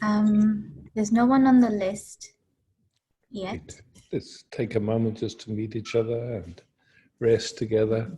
There's no one on the list yet. Right. Let's take a moment just to meet each other and rest together.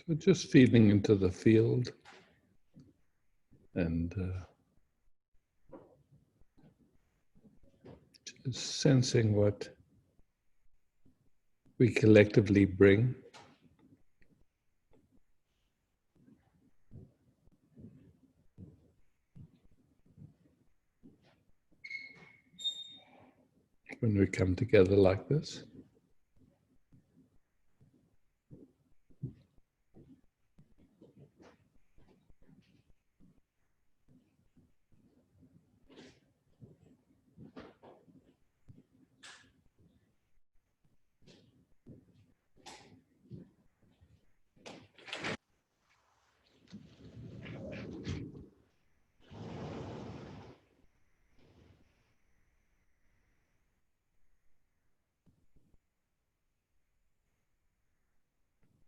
So just feeling into the field and just sensing what we collectively bring. When we come together like this.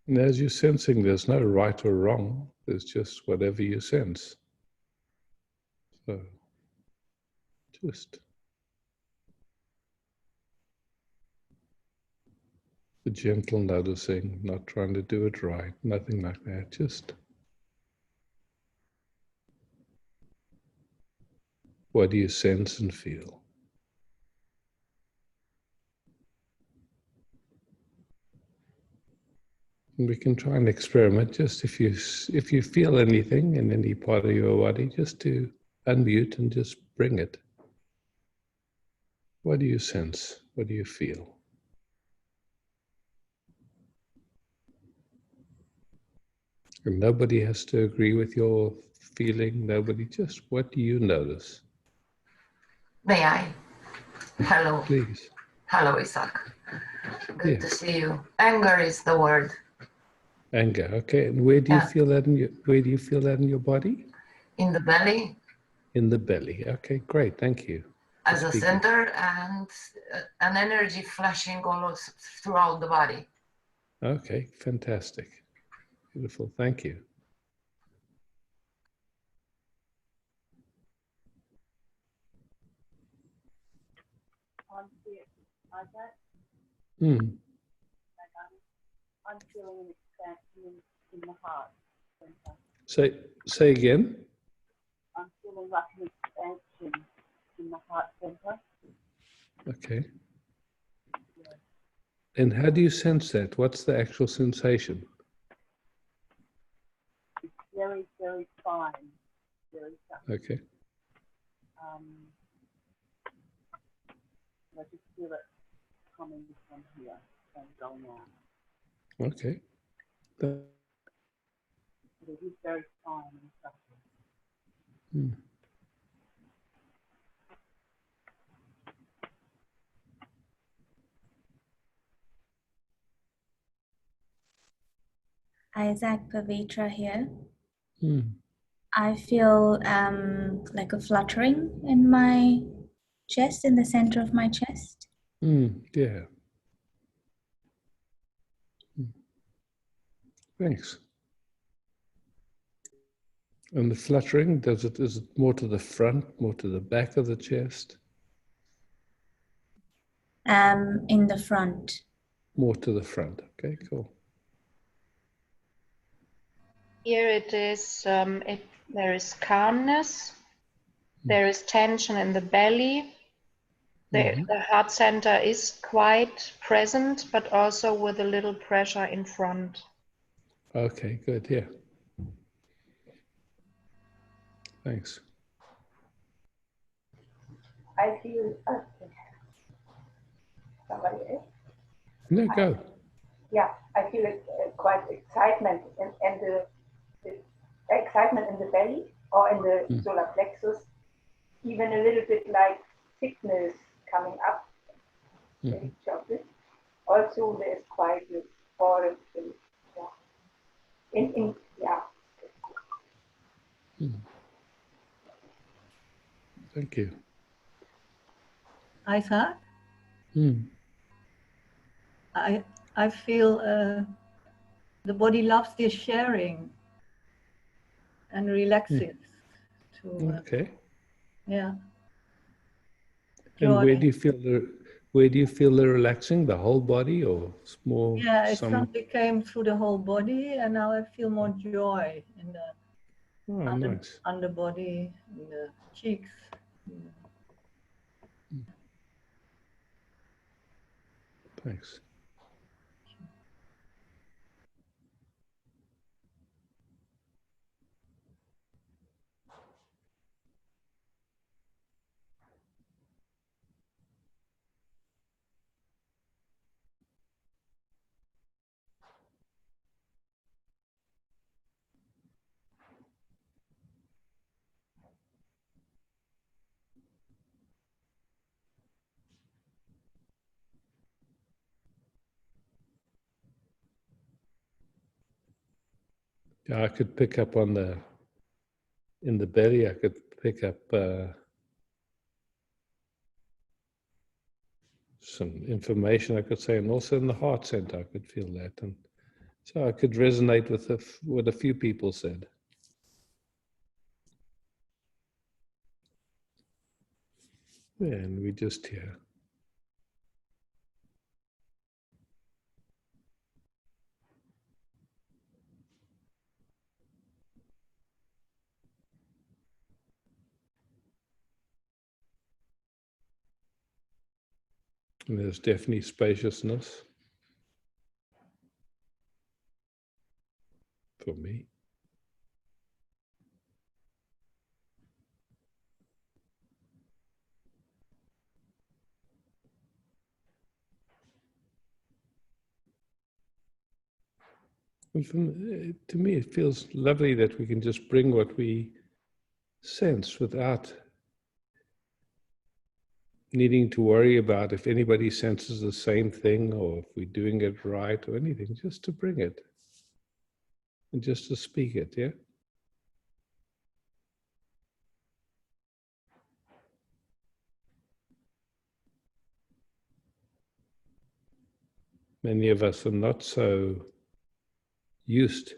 And as you're sensing, there's no right or wrong. There's just whatever you sense. So just the gentle noticing, not trying to do it right, nothing like that. Just what do you sense and feel? And we can try and experiment. Just if you feel anything in any part of your body, just to unmute and just bring it. What do you sense? What do you feel? And nobody has to agree with your feeling. Nobody. Just what do you notice? May I? Hello. Please. Hello, Isaac. Good to see you. Anger is the word. Anger. Okay. And where do you feel that where do you feel that in your body? In the belly. In the belly. Okay, great. Thank you. As a center and an energy flashing all throughout the body. Okay, fantastic. Beautiful. Thank you. I'm feeling an expansion in the heart center. Say again. I'm feeling like an expansion in the heart center. Okay. And how do you sense that? What's the actual sensation? It's very, very fine. Very fine. Okay. I just feel it coming from here and going out. Okay. But it is very fine and subtle. Hmm. Isaac Pavitra here. Hmm. I feel like a fluttering in my chest, in the center of my chest. Yeah. Thanks. And the fluttering, is it more to the front, more to the back of the chest? In the front. More to the front. Okay, cool. Here it is, there is calmness, there is tension in the belly. The heart center is quite present, but also with a little pressure in front. Okay, good. Yeah. Thanks. I feel somebody else. No, go. Yeah, I feel quite excitement and the excitement in the belly or in the solar plexus, even a little bit like sickness coming up. Very chocolate. Also, there's quite a forest. Yeah. Thank you. Isaac, Hmm. I feel the body loves this sharing and relaxes. Okay. Yeah. And Joy. where do you feel the relaxing? The whole body or more? Yeah, it some? suddenly came through the whole body, and now I feel more joy in the Oh, nice. underbody, in the cheeks. Thanks. Yeah, I could pick up on in the belly, I could pick up some information, I could say, and also in the heart center, I could feel that. And so I could resonate with what a few people said. Yeah, and we just hear. And there's definitely spaciousness for me. And to me, it feels lovely that we can just bring what we sense without needing to worry about if anybody senses the same thing or if we're doing it right or anything, just to bring it and just to speak it, yeah? Many of us are not so used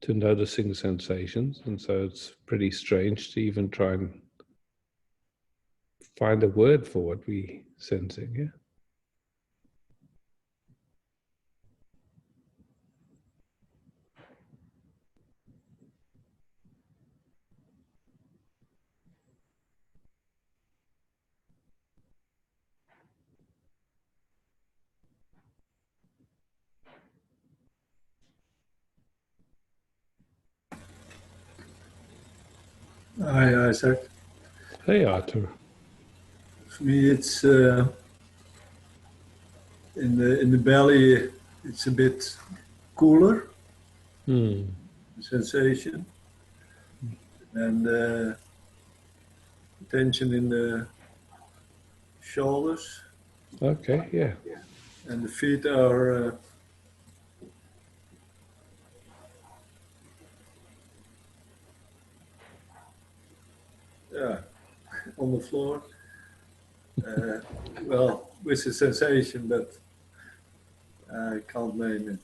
to noticing sensations, and so it's pretty strange to even try and find a word for what we're sensing, yeah? Hi, Isaac. Hey, Arthur. For me, it's in the belly. It's a bit cooler sensation, and tension in the shoulders, Okay, yeah. and the feet are yeah, on the floor. Well, with a sensation, but I can't name it.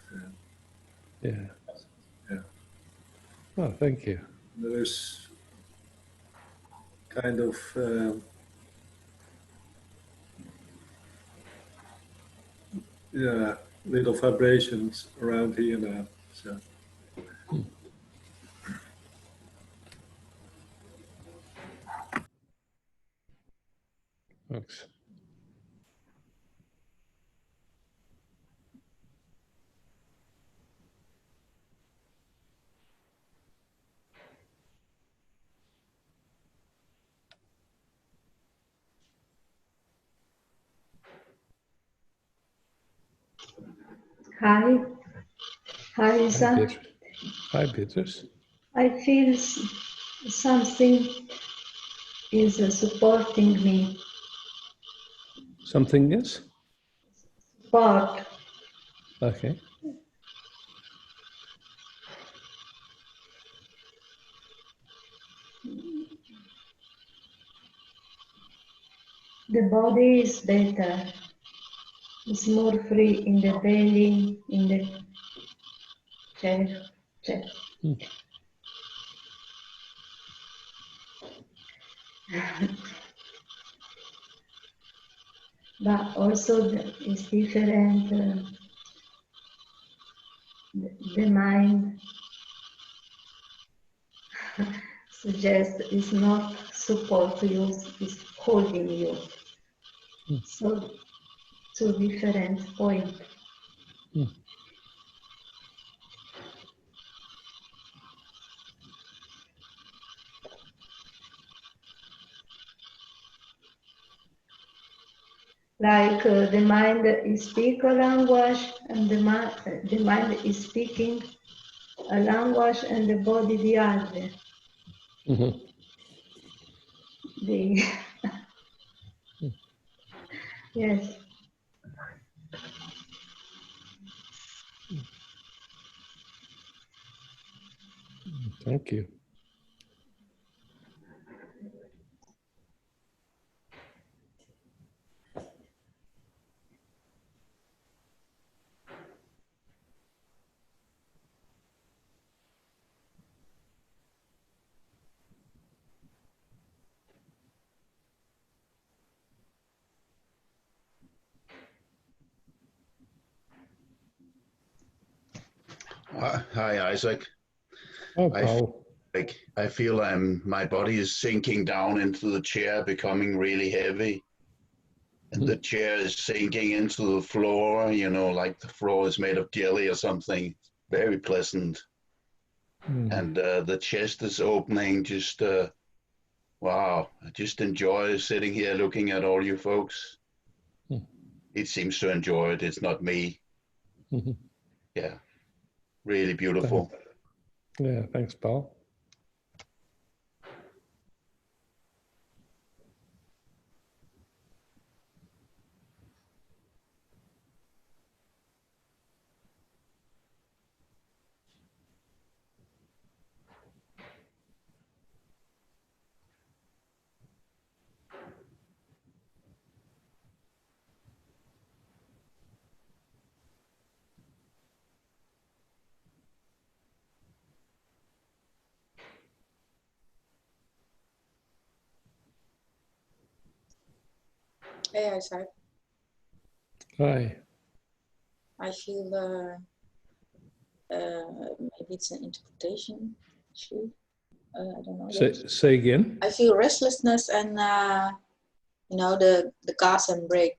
Yeah. Yeah. Oh, thank you. There's kind of yeah, little vibrations around here now. So Thanks. Hi, hi, Hi, Isa. Beatrice. Hi, Beatrice. I feel something is supporting me. Something is? Support. Okay. The body is better. It's more free in the belly, in the chest. But also it's different. The mind suggests it's not support you, it's holding you. So two different points. Like the mind is speak a language and the mind is speaking a language and the body the other. The yes. Thank you. Hi, Isaac. Oh, Paul. I feel my body is sinking down into the chair, becoming really heavy. And the chair is sinking into the floor, you know, like the floor is made of jelly or something. Very pleasant. And the chest is opening, just, wow. I just enjoy sitting here looking at all you folks. It seems to enjoy it. It's not me. Yeah. Really beautiful. Yeah, thanks, Paul. Hey, Isaac. Hi. I feel maybe it's an interpretation issue. I don't know. Say again. I feel restlessness and you know the cast and break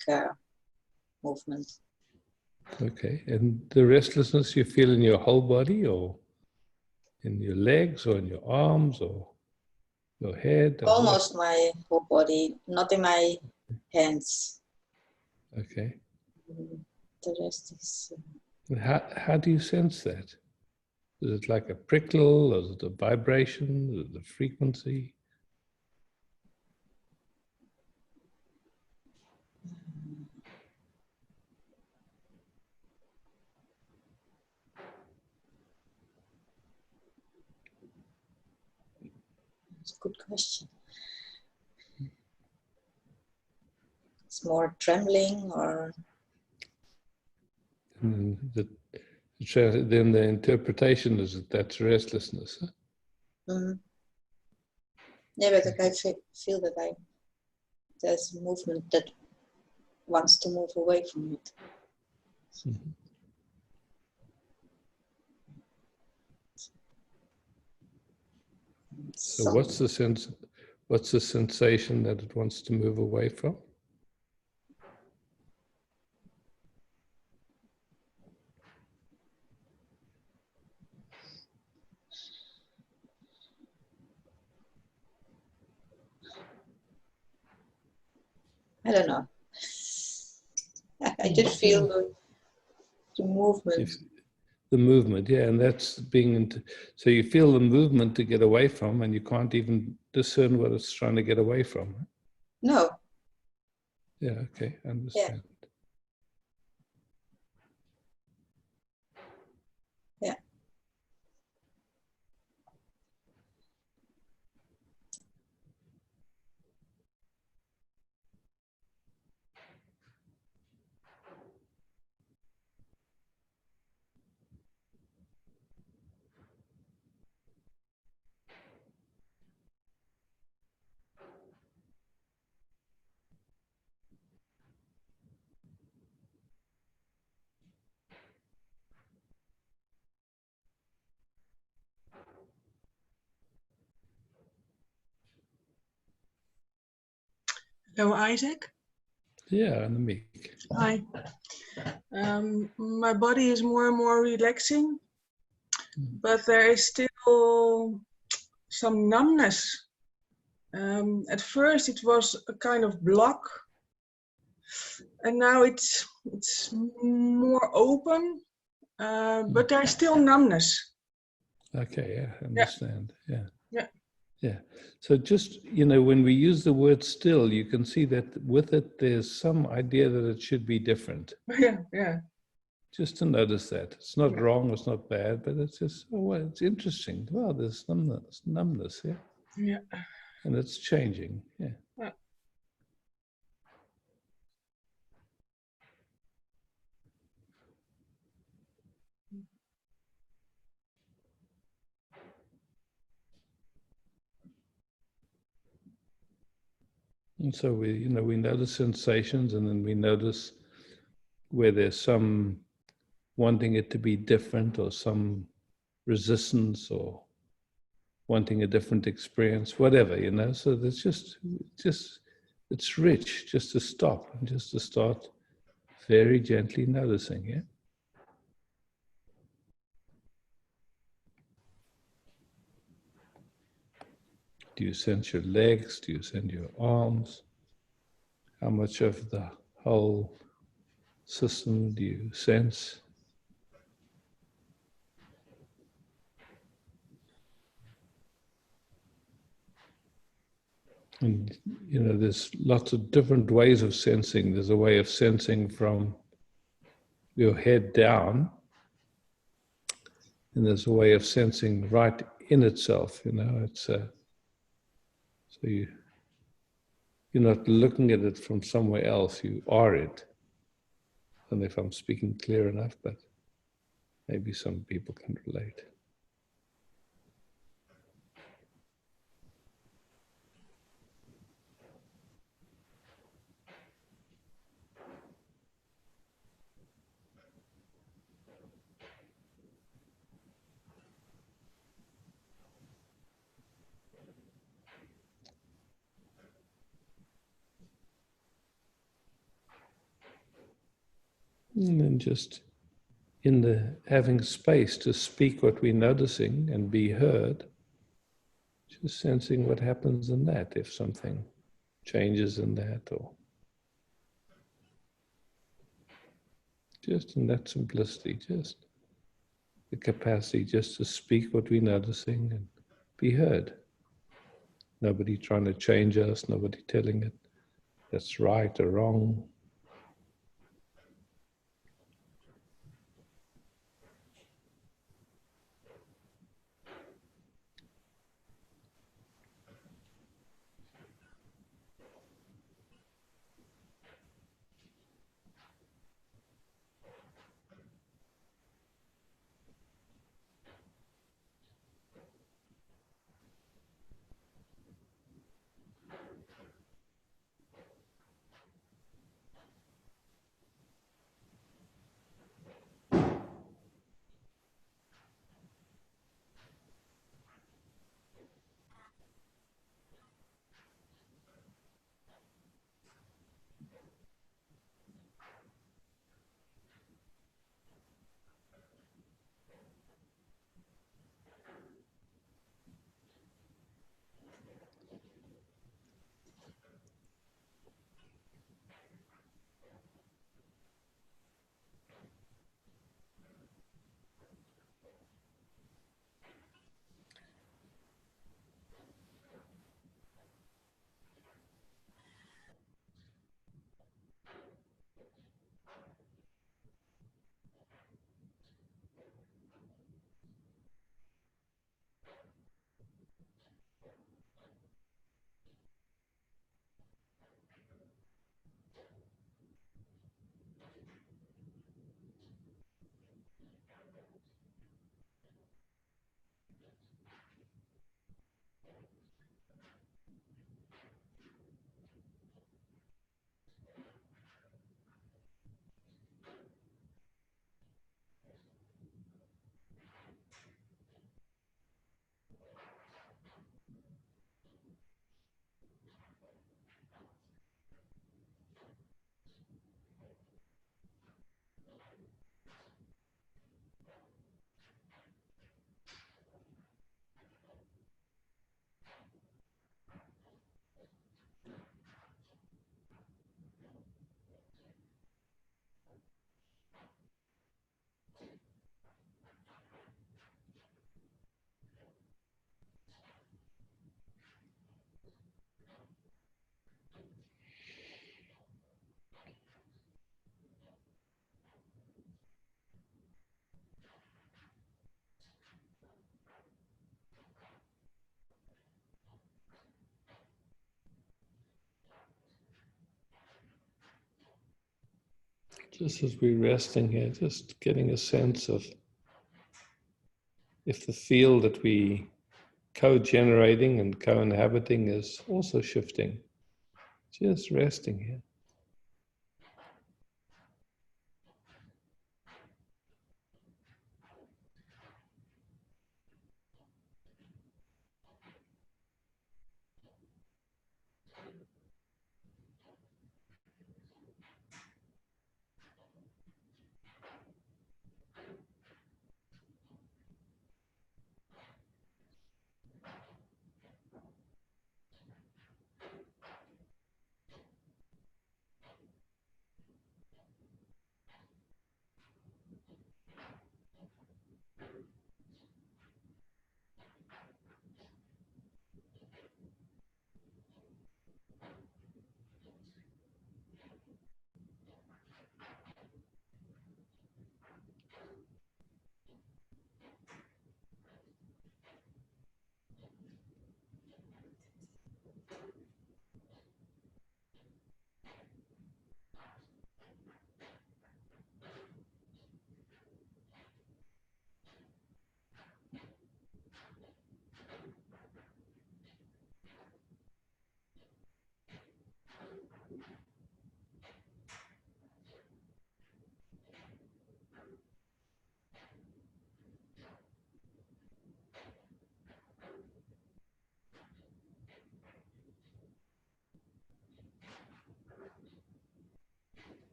movement. Okay. And the restlessness you feel in your whole body, or in your legs, or in your arms, or? Your head? Almost my whole body, not in my hands. Okay. The rest is... How do you sense that? Is it like a prickle? Is it a vibration? Is it a frequency? It's a good question. It's more trembling or... And then the interpretation is that that's restlessness. Huh? Yeah, but I feel that there's a movement that wants to move away from it. Mm-hmm. So what's the sense? What's the sensation that it wants to move away from? I don't know. I just feel the movement. The movement, yeah, and that's being into. So you feel the movement to get away from, and you can't even discern what it's trying to get away from. No. Yeah. Okay. I understand. Yeah. Hello, Isaac. Yeah, Annemiek. Hi. My body is more and more relaxing, but there is still some numbness. At first it was a kind of block, and now it's more open, but there's still numbness. Okay, yeah, I understand. Yeah. Yeah. Yeah. So just, when we use the word still, you can see that with it, there's some idea that it should be different. Yeah. Just to notice that. It's not wrong, it's not bad, but it's just, it's interesting. Wow, there's numbness, yeah? Yeah. And it's changing, yeah. And so we notice sensations, and then we notice where there's some wanting it to be different, or some resistance, or wanting a different experience, whatever, So there's just it's rich just to stop and just to start very gently noticing, yeah? Do you sense your legs? Do you sense your arms? How much of the whole system do you sense? And, there's lots of different ways of sensing. There's a way of sensing from your head down, and there's a way of sensing right in itself, It's so you're not looking at it from somewhere else, you are it. I don't know if I'm speaking clear enough, but maybe some people can relate. And then just in the having space to speak what we're noticing and be heard, Just sensing what happens in that, if something changes in that, or just in that simplicity, just the capacity just to speak what we're noticing and be heard. Nobody trying to change us, nobody telling it that's right or wrong. Just as we're resting here, just getting a sense of if the field that we co-generating and co-inhabiting is also shifting. Just resting here.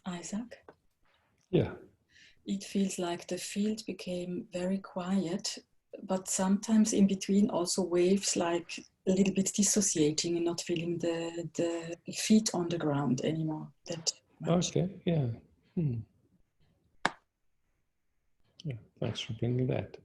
Isaac? Yeah. It feels like the field became very quiet, but sometimes in between also waves like a little bit dissociating and not feeling the feet on the ground anymore that much. Okay, yeah. Yeah, thanks for bringing that.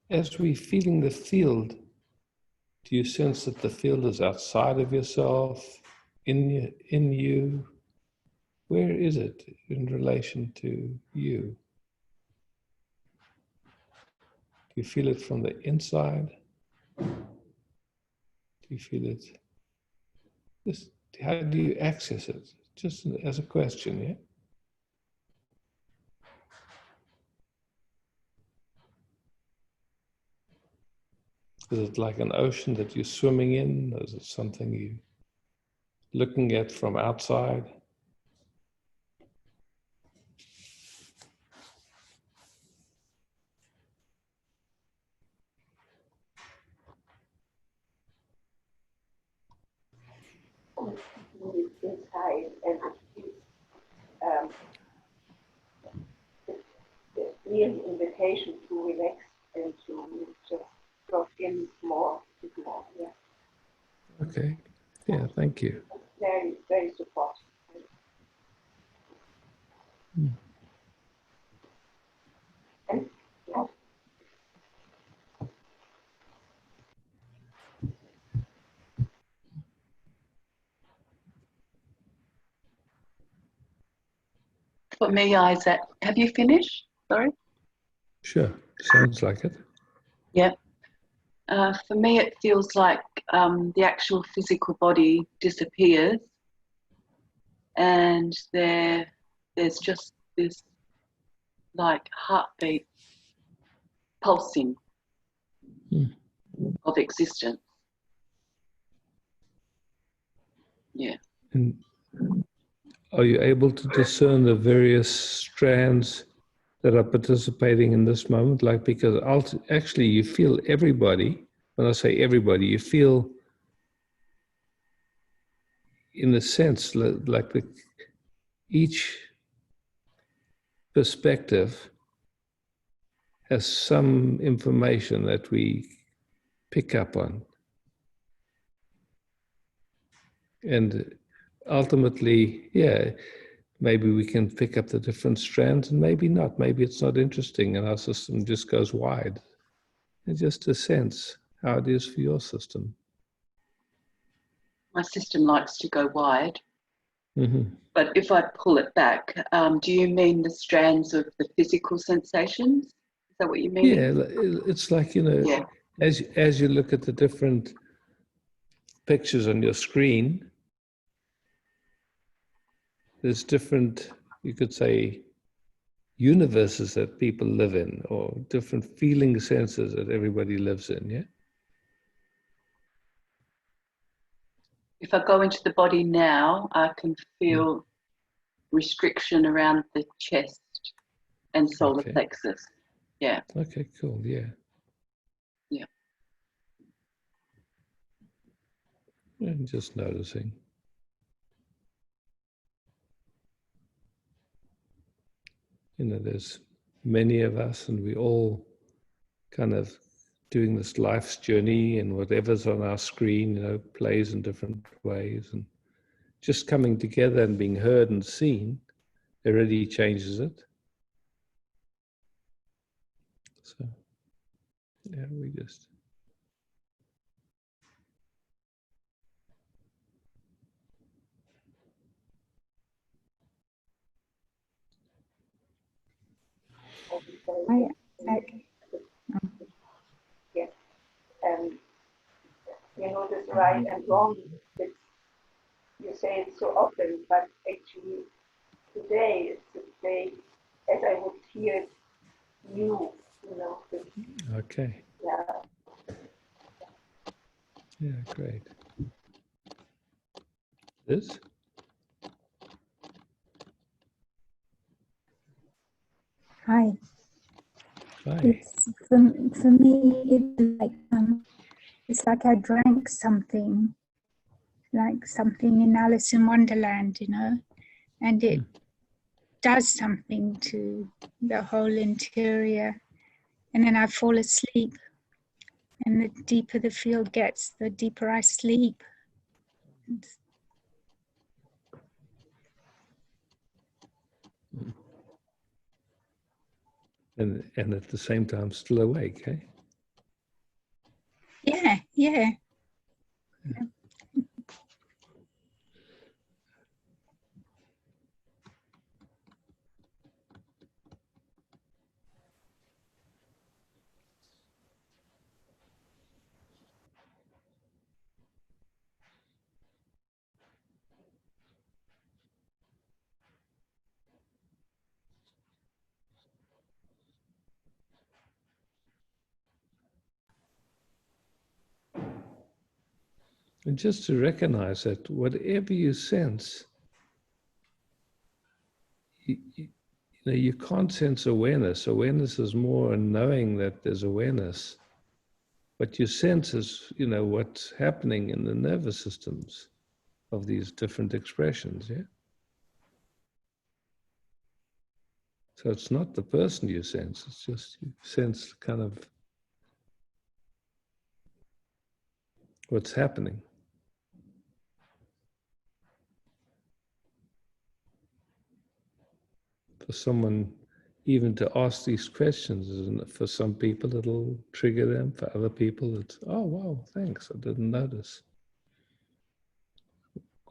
As we feeling the field, do you sense that the field is outside of yourself, in you? Where is it in relation to you? Do you feel it from the inside? Do you feel it? Just how do you access it? Just as a question, yeah? Is it like an ocean that you're swimming in? Or is it something you're looking at from outside? Inside, and it's really an invitation to relax and to just drop in more. Yeah. Okay. Yeah, thank you. Very, very supportive. And yeah. For me, Isaac, have you finished? Sorry. Sure, sounds like it. Yeah. For me, it feels like the actual physical body disappears, and there's just this like heartbeat pulsing of existence. Yeah. And are you able to discern the various strands that are participating in this moment? Like, because actually you feel everybody. When I say everybody, you feel, in a sense, like each perspective has some information that we pick up on. And ultimately, yeah, maybe we can pick up the different strands and maybe not. Maybe it's not interesting and our system just goes wide. It's just a sense how it is for your system. My system likes to go wide. Mm-hmm. But if I pull it back, do you mean the strands of the physical sensations? Is that what you mean? Yeah, it's like, you know, yeah. as you look at the different pictures on your screen, there's different, you could say, universes that people live in, or different feeling senses that everybody lives in, yeah? If I go into the body now, I can feel restriction around the chest and solar plexus. Yeah. Okay, cool, yeah. Yeah. And just noticing. You know, there's many of us and we all kind of doing this life's journey, and whatever's on our screen, you know, plays in different ways, and just coming together and being heard and seen already changes it. So, yeah, we just... Yes. You know, this right and wrong, it's, you say it so often, but actually today it's the day as I would hear you know. Okay. Yeah. Yeah, great. This? Hi. Hi. It's for me. It's like I drank something, like something in Alice in Wonderland, and it does something to the whole interior, and then I fall asleep. And the deeper the field gets, the deeper I sleep. And at the same time still awake, eh? Yeah, yeah. And just to recognize that whatever you sense, you can't sense awareness. Awareness is more a knowing that there's awareness. What you sense is, what's happening in the nervous systems of these different expressions, yeah? So it's not the person you sense, it's just you sense kind of what's happening. For someone even to ask these questions, and for some people it'll trigger them, for other people it's, oh wow, thanks, I didn't notice.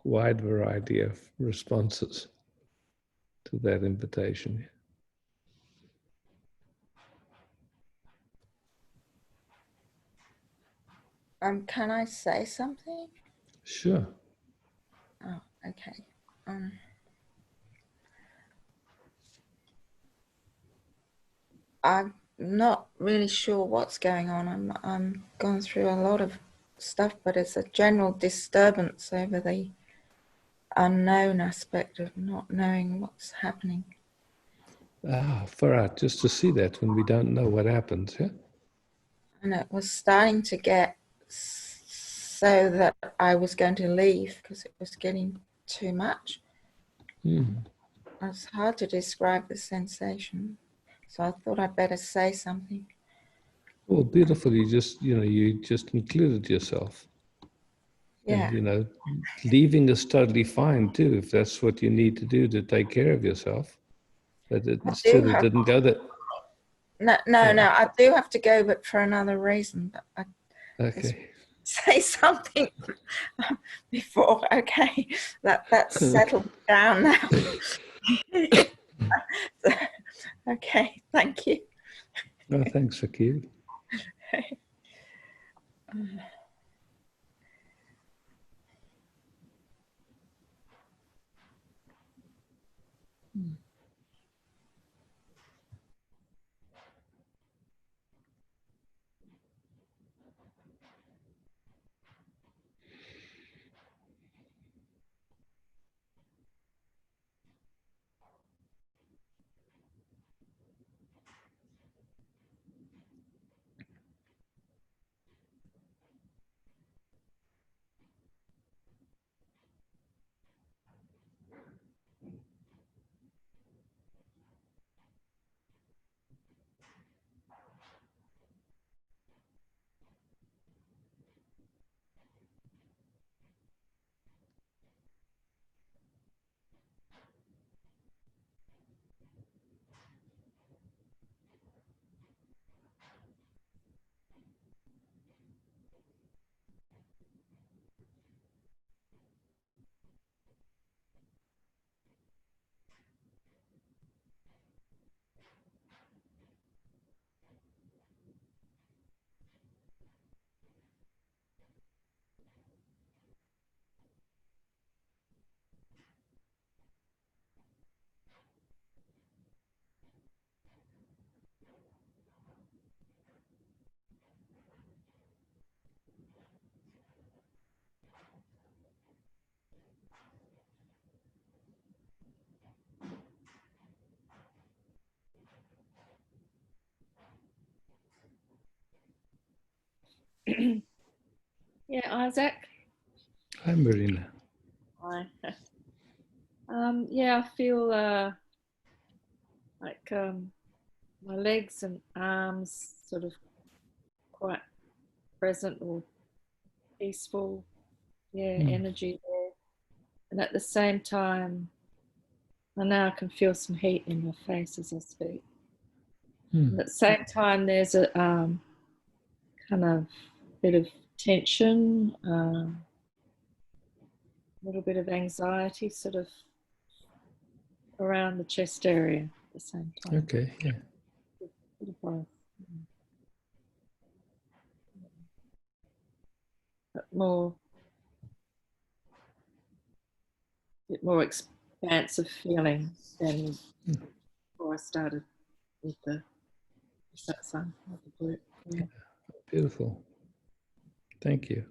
Wide variety of responses to that invitation. Can I say something? Sure. Oh, okay. I'm not really sure what's going on. I'm going through a lot of stuff, but it's a general disturbance over the unknown aspect of not knowing what's happening. Far out, just to see that when we don't know what happens, yeah? And it was starting to get so that I was going to leave because it was getting too much. It's hard to describe the sensation, so I thought I'd better say something. Well, beautiful. You just included yourself. Yeah. And, leaving is totally fine too, if that's what you need to do to take care of yourself. But it didn't go that. No, I do have to go, but for another reason. But Okay. say something before. Okay, that's settled down now. Okay, thank you. Oh, thanks, Akil. Yeah, Isaac. Hi, Marina. Hi. Yeah, I feel like my legs and arms sort of quite present or peaceful. Yeah, energy there. And at the same time, I know I can feel some heat in my face as I speak. And at the same time, there's a kind of bit of tension, a little bit of anxiety sort of around the chest area at the same time. Okay, yeah. Bit of both. But bit more expansive feeling than before I started with the satsang, with the group. Yeah. Beautiful. Thank you.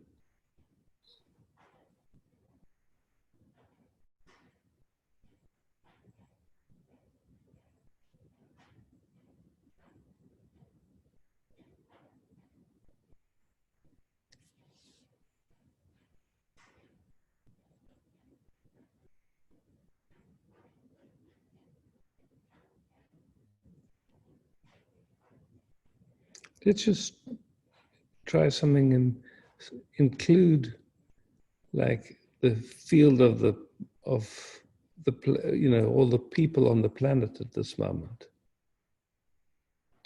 Let's just try something and include like the field of the all the people on the planet at this moment.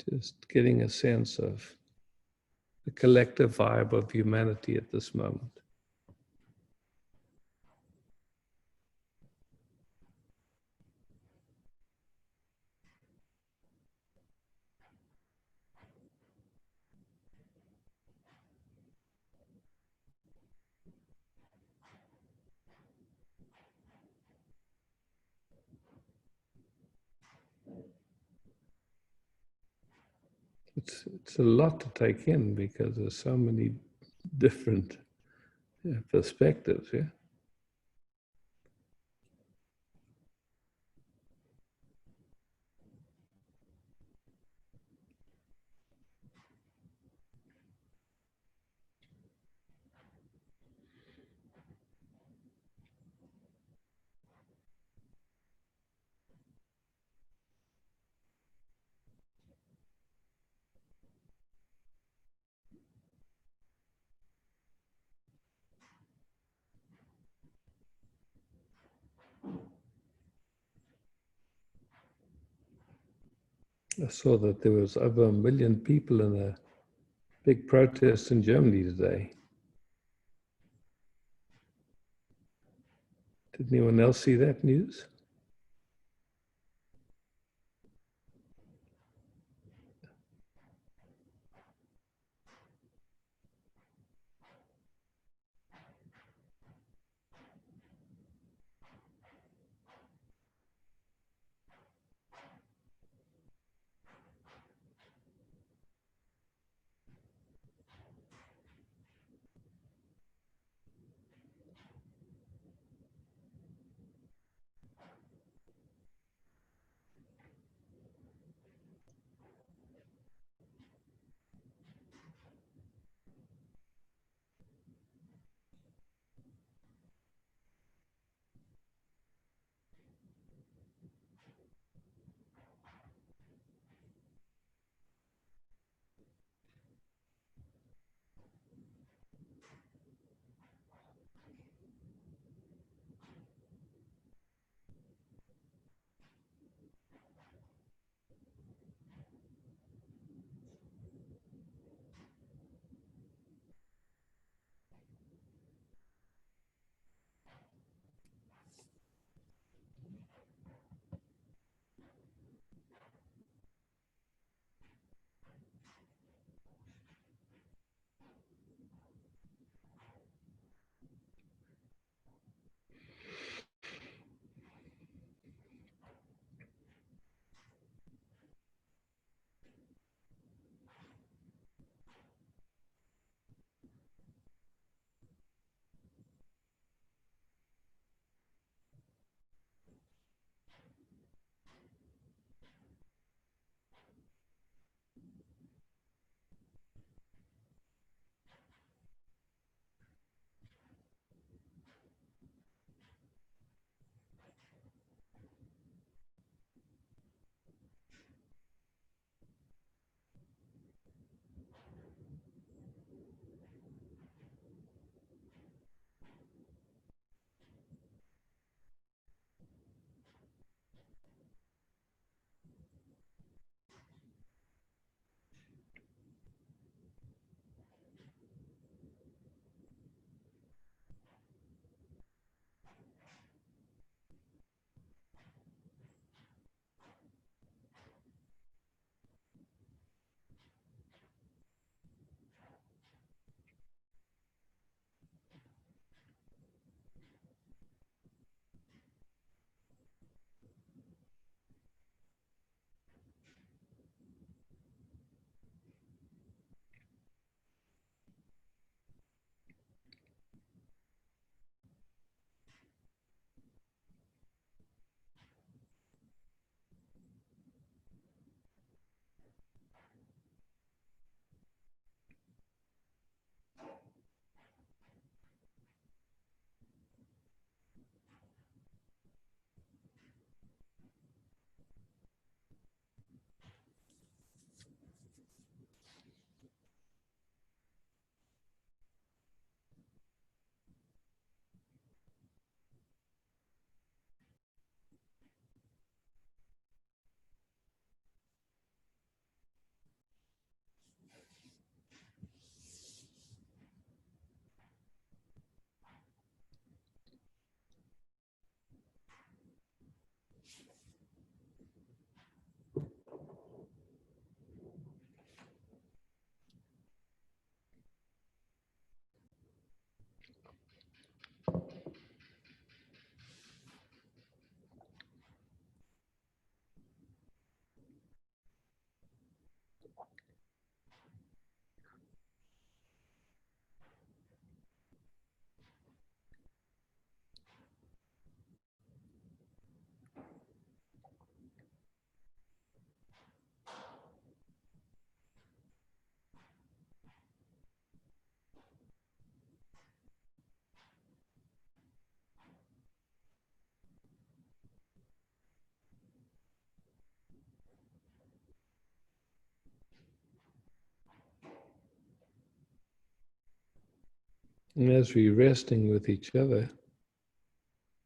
Just getting a sense of the collective vibe of humanity at this moment. It's a lot to take in because there's so many different perspectives, yeah. I saw that there was over 1 million people in a big protest in Germany today. Did anyone else see that news? And as we're resting with each other,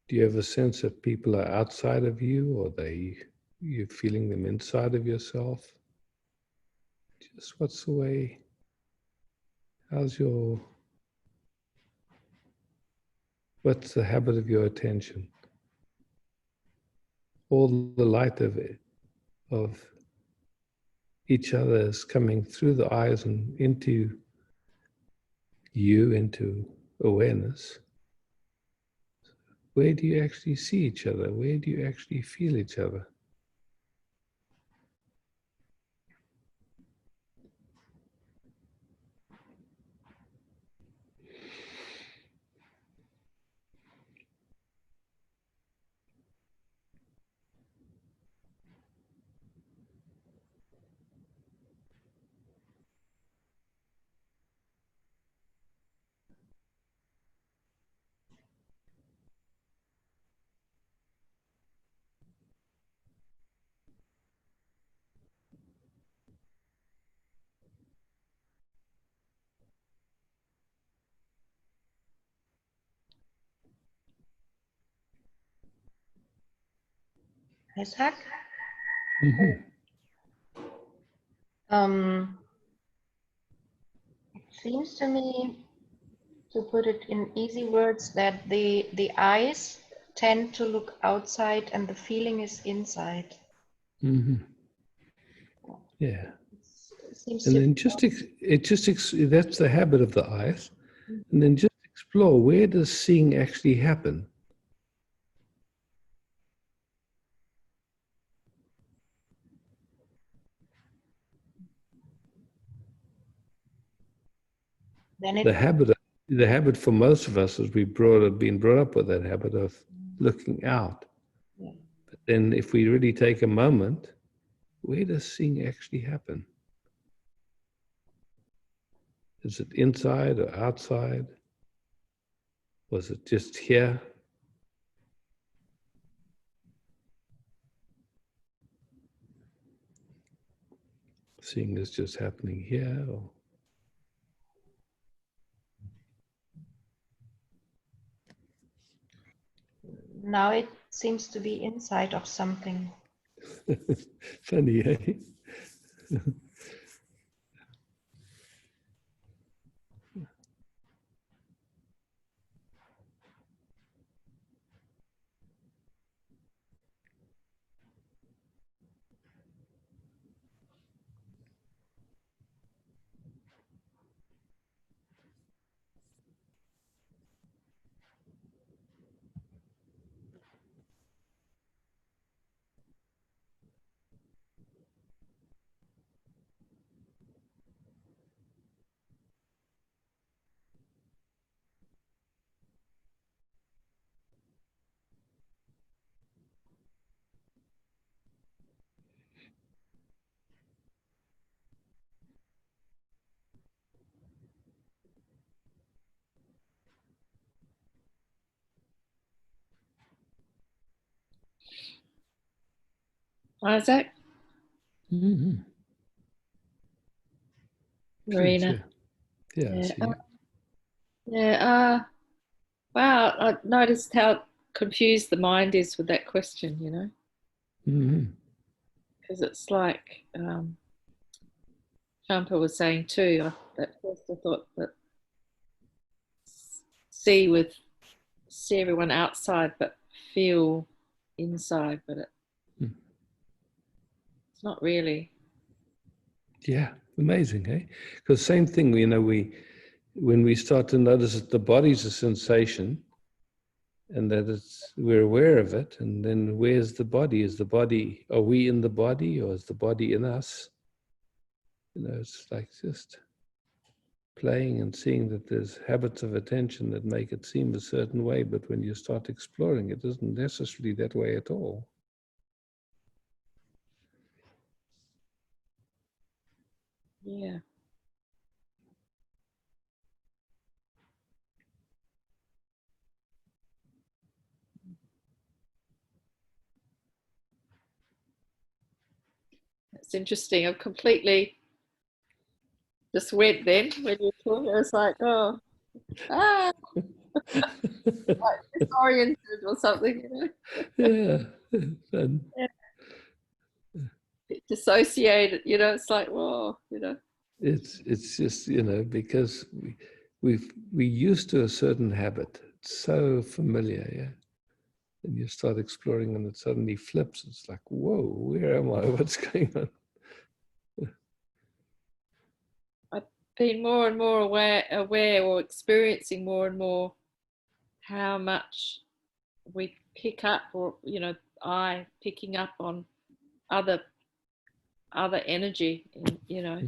do you have a sense that people are outside of you, or you're feeling them inside of yourself? Just what's the way? What's the habit of your attention? All the light of each other is coming through the eyes and into you, into awareness. Where do you actually see each other? Where do you actually feel each other? Isaac? Mm-hmm. It seems to me, to put it in easy words, that the eyes tend to look outside and the feeling is inside. Mm-hmm. Yeah. It seems And to then that's the habit of the eyes. And then just explore, where does seeing actually happen? then The it habit for most of us is we've been brought up with that habit of looking out. Yeah. But then if we really take a moment, where does seeing actually happen? Is it inside or outside? Was it just here? Seeing is just happening here, or now it seems to be inside of something. funny, eh? Isaac? Mm-hmm. Marina? Please, yeah. I see you. Wow, I noticed how confused the mind is with that question, you know, Mm-hmm. because it's like Champa was saying too. At first I thought that see everyone outside but feel inside, but it's not really. Yeah, amazing, eh? Because same thing, you know, when we start to notice that the body's a sensation and that we're aware of it, and then where's the body? Are we in the body, or is the body in us? You know, it's like just playing and seeing that there's habits of attention that make it seem a certain way, but when you start exploring, it isn't necessarily that way at all. Yeah. It's interesting. I've completely just went then when you were talking. I was like, oh, ah, like disoriented or something, you know. Yeah. And Yeah. Dissociated, you know. It's like, whoa, you know. it's just, you know, because we used to a certain habit. It's so familiar, yeah. And you start exploring and it suddenly flips. It's like, whoa, where am I? What's going on? I've been more and more aware or experiencing more and more how much we pick up, or you know, I picking up on other energy, you know,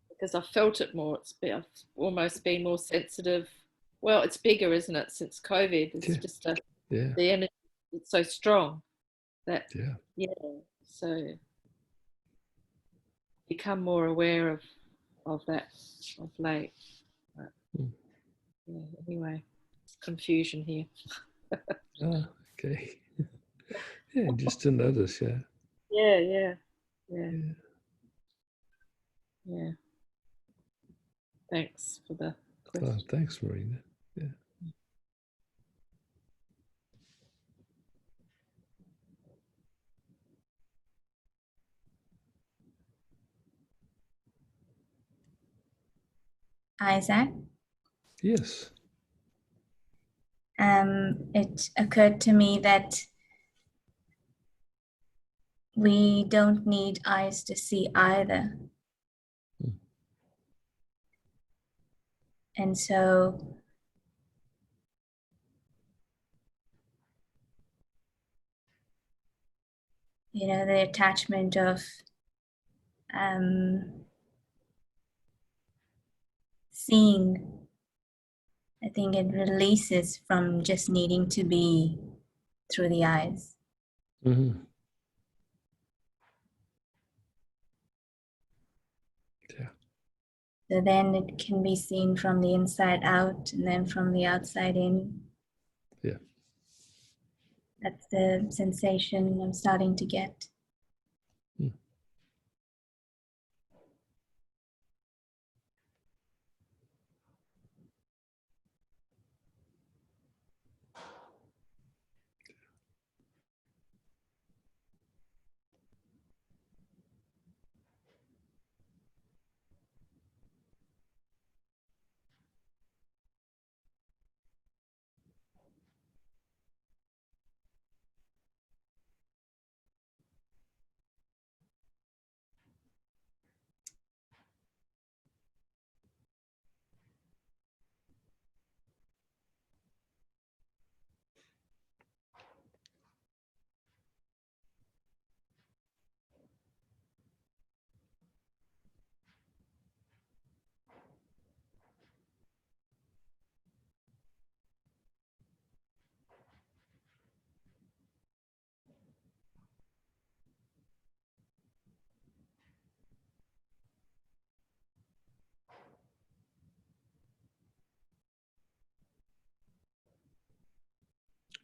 because I felt it more. I've almost been more sensitive. Well, it's bigger, isn't it? Since COVID, it's just Yeah. the energy. It's so strong that yeah. So become more aware of that of late. But, yeah, anyway, it's confusion here. Ah, okay. Yeah, just to notice, yeah. Yeah. Yeah. Yeah. Thanks for the Oh, question. thanks, Marina. Yeah. Isaac, Yes. it occurred to me that we don't need eyes to see either. And so you know, the attachment of seeing, I think it releases from just needing to be through the eyes. Mm-hmm. Yeah. So then it can be seen from the inside out and then from the outside in. Yeah. That's the sensation I'm starting to get.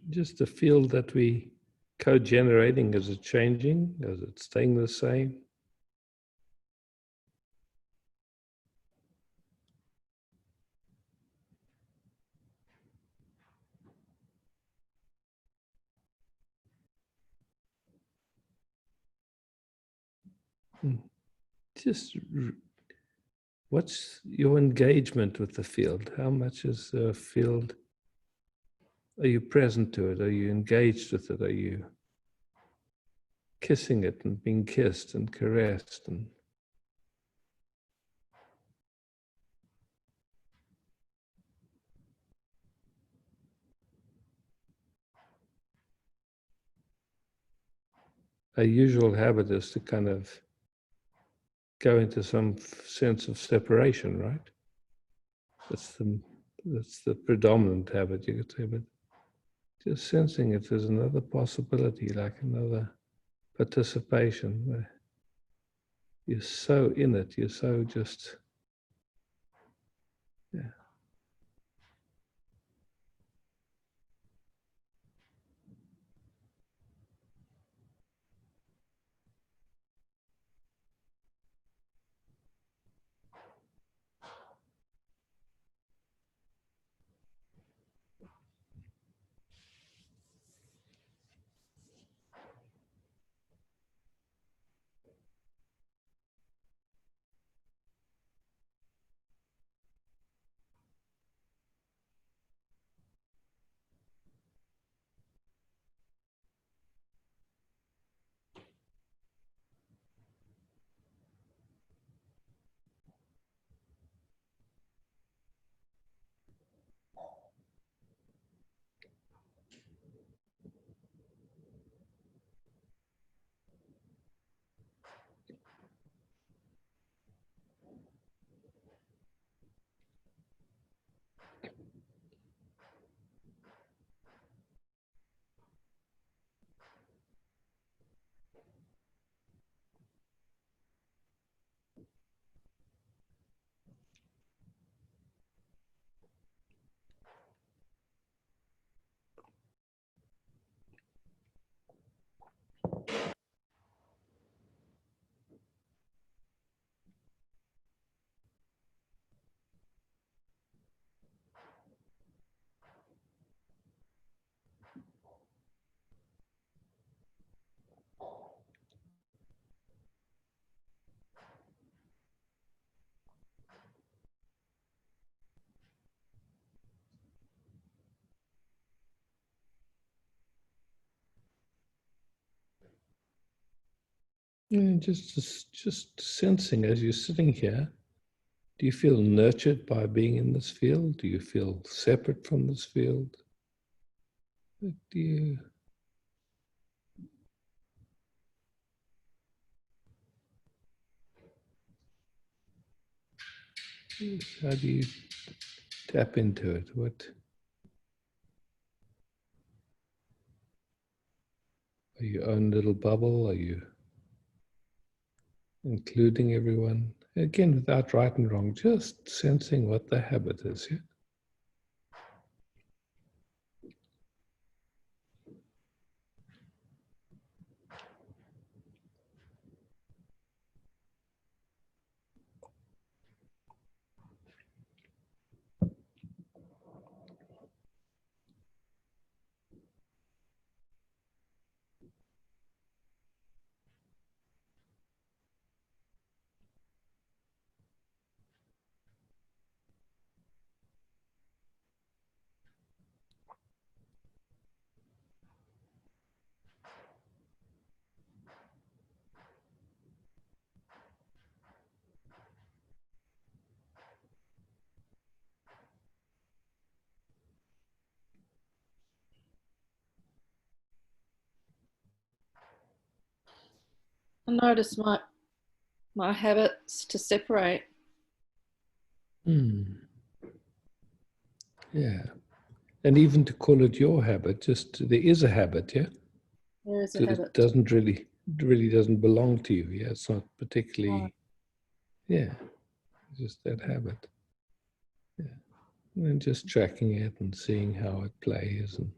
Just the field that we co-generating, is it changing? Is it staying the same? Just what's your engagement with the field? How much is the field? Are you present to it? Are you engaged with it? Are you kissing it and being kissed and caressed? And our usual habit is to kind of go into some sense of separation, right? That's the predominant habit, you could say, but just sensing if there's another possibility, like another participation where you're so in it, you're so just, yeah. And just sensing as you're sitting here, do you feel nurtured by being in this field? Do you feel separate from this field? Do you... How do you tap into it? What are your own little bubble? Are you including everyone? Again, without right and wrong, just sensing what the habit is. Yeah? I notice my habits to separate. Yeah. And even to call it your habit, just there is a habit, yeah? There is a It habit. doesn't really doesn't belong to you. Yeah, it's not particularly, yeah, just that habit. Yeah. And just tracking it and seeing how it plays and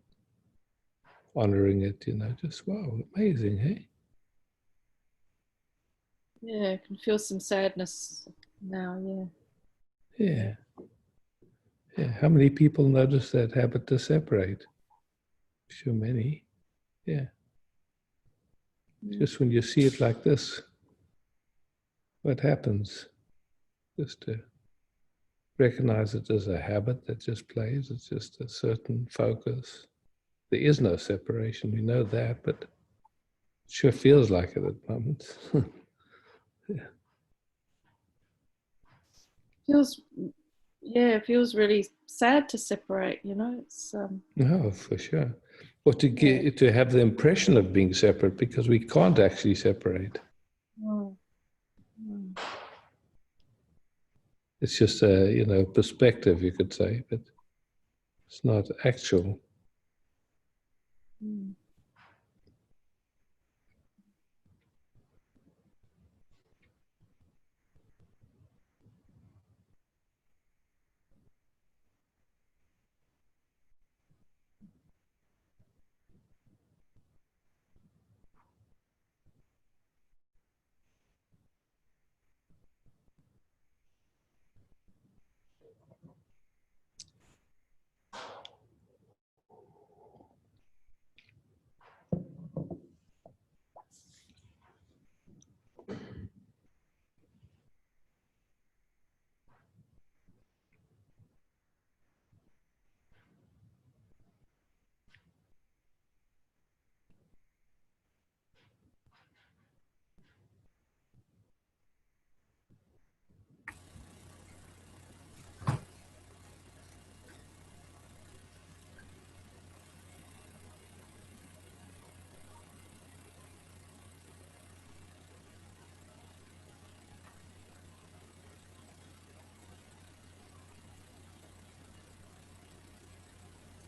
honoring it, just wow, amazing, hey? Yeah, I can feel some sadness now, yeah. Yeah. Yeah. How many people notice that habit to separate? Sure, many. Yeah. Just when you see it like this, what happens? Just to recognize it as a habit that just plays. It's just a certain focus. There is no separation. We know that, but it sure feels like it at moments. Yeah. It feels really sad to separate, it's No, for sure. Or to have the impression of being separate, because we can't actually separate. It's just a perspective, you could say, but it's not actual.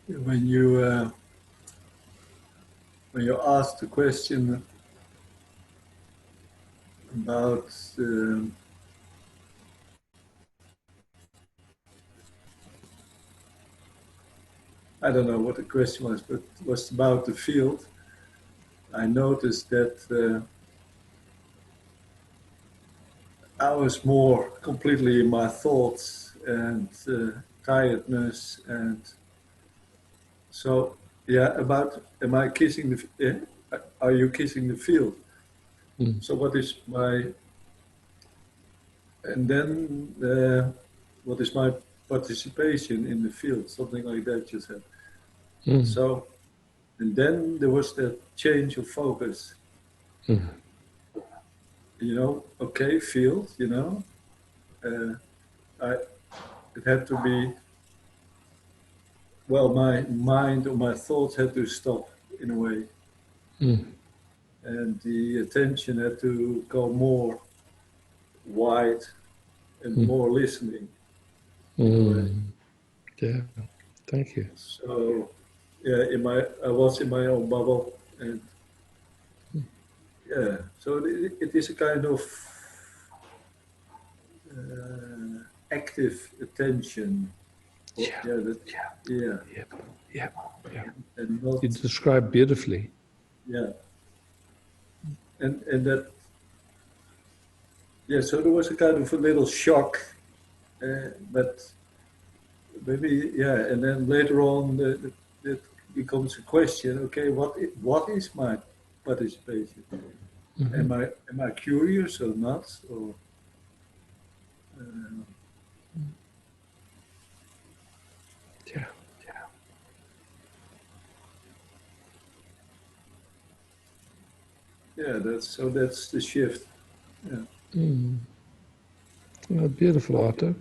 When you ask the question about I don't know what the question was, but it was about the field. I noticed that I was more completely in my thoughts and tiredness, and so about am I kissing the are you kissing the field? So what is my and then what is my participation in the field? Something like that you said. So and then there was that change of focus. okay, field, it had to be, well, my mind or my thoughts had to stop in a way. And the attention had to go more wide and more listening. Yeah, thank you. So, yeah, I was in my own bubble, and yeah, so it is a kind of active attention. Yeah. And not, you describe beautifully. Yeah. And that, yeah, so there was a kind of a little shock, but maybe, yeah, and then later on it becomes a question, okay, what is my participation? Am I curious or not? Or yeah. Yeah, that's the shift. Yeah. Oh, beautiful, Otto.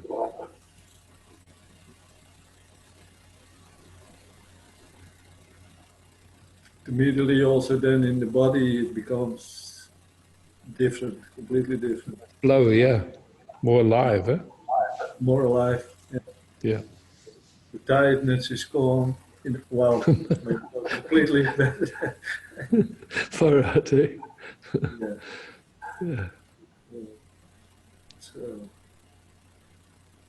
Immediately also then in the body it becomes different, completely different. Flow, yeah. More alive, eh? More alive. Yeah. The tiredness is gone. Well, maybe not completely, but far out, eh? Yeah. Yeah. So,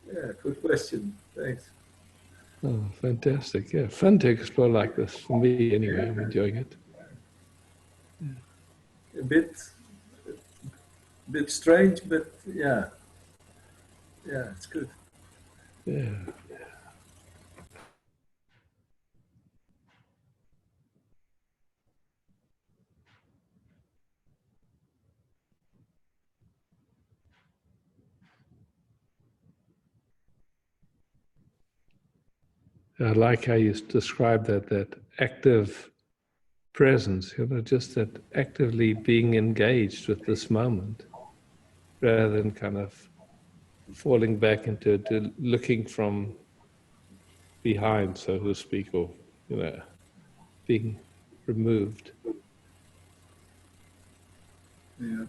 yeah, good question. Thanks. Oh, fantastic. Yeah, fun to explore like this. For me, anyway, I'm enjoying it. A bit strange, but yeah. Yeah, it's good. Yeah. I like how you describe that active presence, just that actively being engaged with this moment rather than kind of falling back into looking from behind, so to speak, or, being removed. Yeah.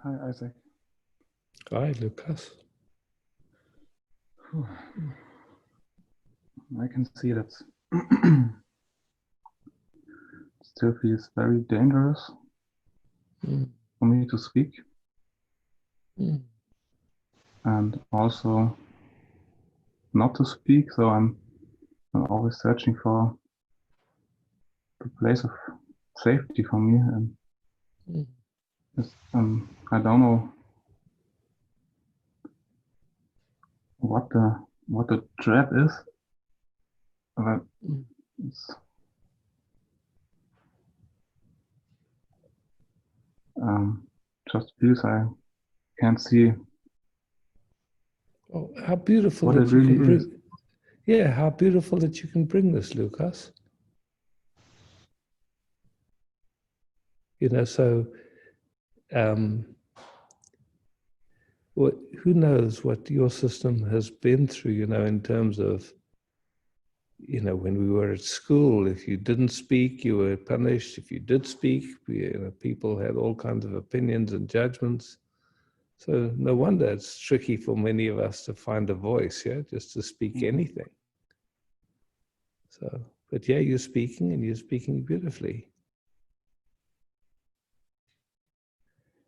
Hi, Isaac. Hi, Lucas. I can see that still feels very dangerous for me to speak. And also not to speak, so I'm always searching for the place of safety for me, and I don't know what the dread is, but it's just feels I can't see. Oh, how beautiful what that it you really can bring. is. Yeah, how beautiful that you can bring this, Lucas. You know, so who knows what your system has been through, you know, in terms of, you know, when we were at school, if you didn't speak, you were punished. If you did speak, you know, people had all kinds of opinions and judgments. So no wonder it's tricky for many of us to find a voice, yeah, just to speak anything. So, but yeah, you're speaking, and you're speaking beautifully.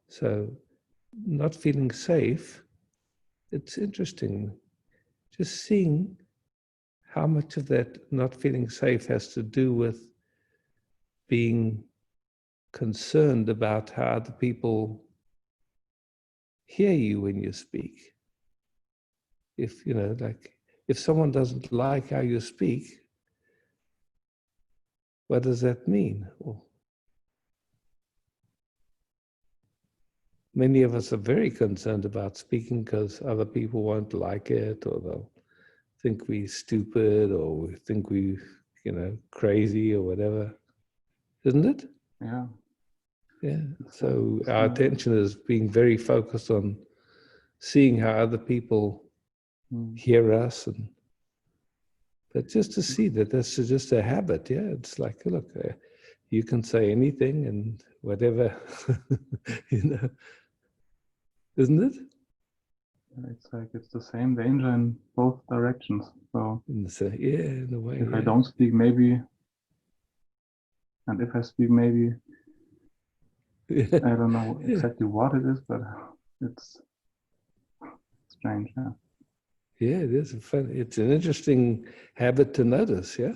So, not feeling safe, it's interesting just seeing how much of that not feeling safe has to do with being concerned about how other people hear you when you speak. If, you know, like, if someone doesn't like how you speak, what does that mean? Well, many of us are very concerned about speaking because other people won't like it, or they'll think we're stupid, or we think we, you know, crazy or whatever, isn't it? Yeah. Yeah. So our attention is being very focused on seeing how other people hear us, but just to see that that's just a habit. Yeah, it's like, look, you can say anything and whatever, you know, isn't it? It's like it's the same danger in both directions. So yeah, in a way. If yeah. I don't speak, maybe, and if I speak, maybe, I don't know exactly what it is, but it's strange. Yeah. Yeah, it is fun. It's an interesting habit to notice. Yeah,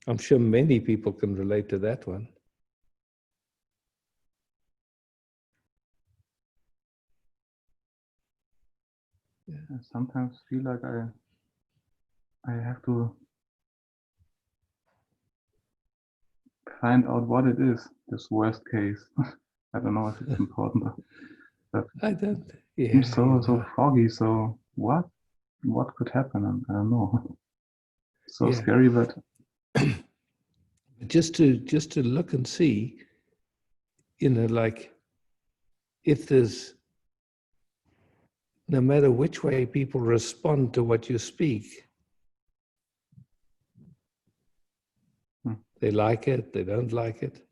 I'm sure many people can relate to that one. Yeah. I sometimes feel like I have to find out what it is. This worst case. I don't know if it's important, but I don't. Yeah, seems so foggy. So what could happen? I don't know. So Yeah. scary, but just to look and see, you know, like, if there's, no matter which way people respond to what you speak, they like it, they don't like it.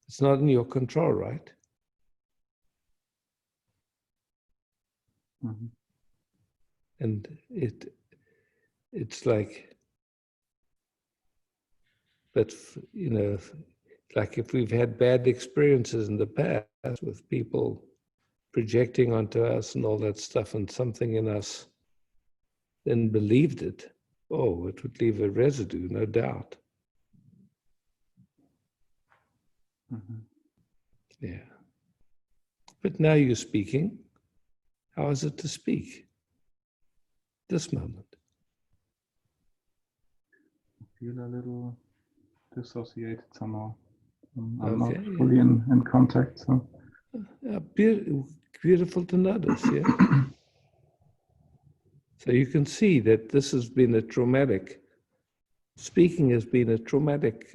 It's not in your control, right? Mhm. And it's like, but you know, like if we've had bad experiences in the past with people projecting onto us and all that stuff, and something in us then believed it, oh, it would leave a residue, no doubt. Mhm. Yeah. But now you're speaking. How is it to speak this moment? I feel a little dissociated somehow. I'm Okay, not fully in contact. So beautiful to notice, yeah. So you can see that this has been a traumatic, speaking has been a traumatic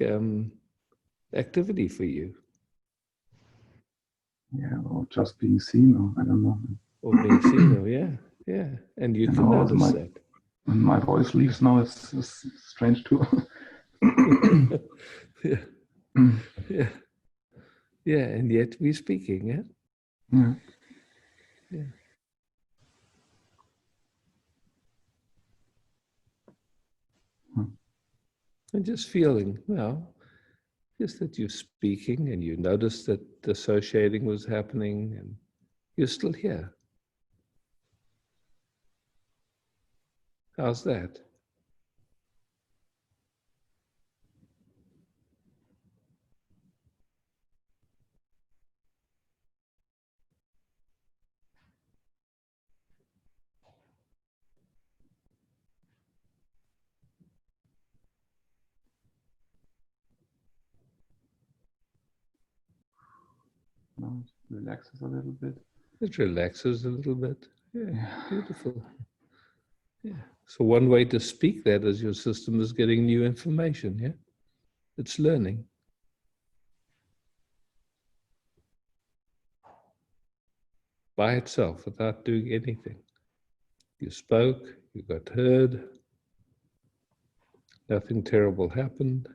activity for you. yeah, or just being seen, or I don't know. Or being seen, or yeah. And you can also notice that. When my voice leaves now, it's strange too. Yeah. Yeah, and yet we're speaking, yeah? Yeah. Yeah. And just feeling, well, just that you're speaking and you notice that dissociating was happening and you're still here. How's that? No, it relaxes a little bit. It relaxes a little bit. Yeah, beautiful. Yeah. So one way to speak that is your system is getting new information, yeah? It's learning. By itself, without doing anything. You spoke, you got heard, nothing terrible happened.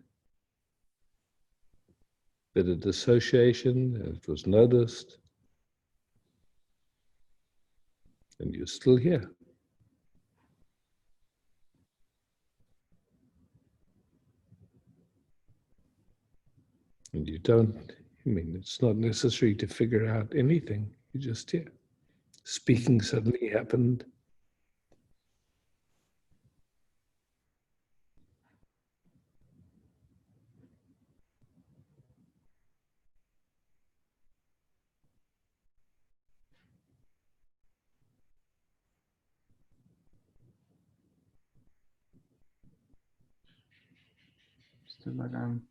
Bit of dissociation, and it was noticed. And you're still here. And you don't, I mean, it's not necessary to figure out anything. You're just here. Speaking suddenly happened. Still like I'm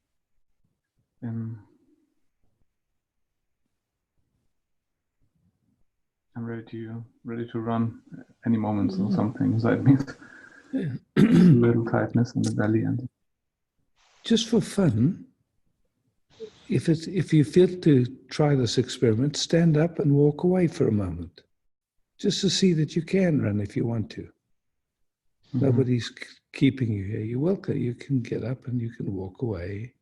in. I'm ready to run any moment or something inside me. Yeah. A little tightness in the belly and Just for fun, if you feel to try this experiment, stand up and walk away for a moment, just to see that you can run if you want to. Mm-hmm. Nobody's keeping you here. You're welcome. You can get up and you can walk away.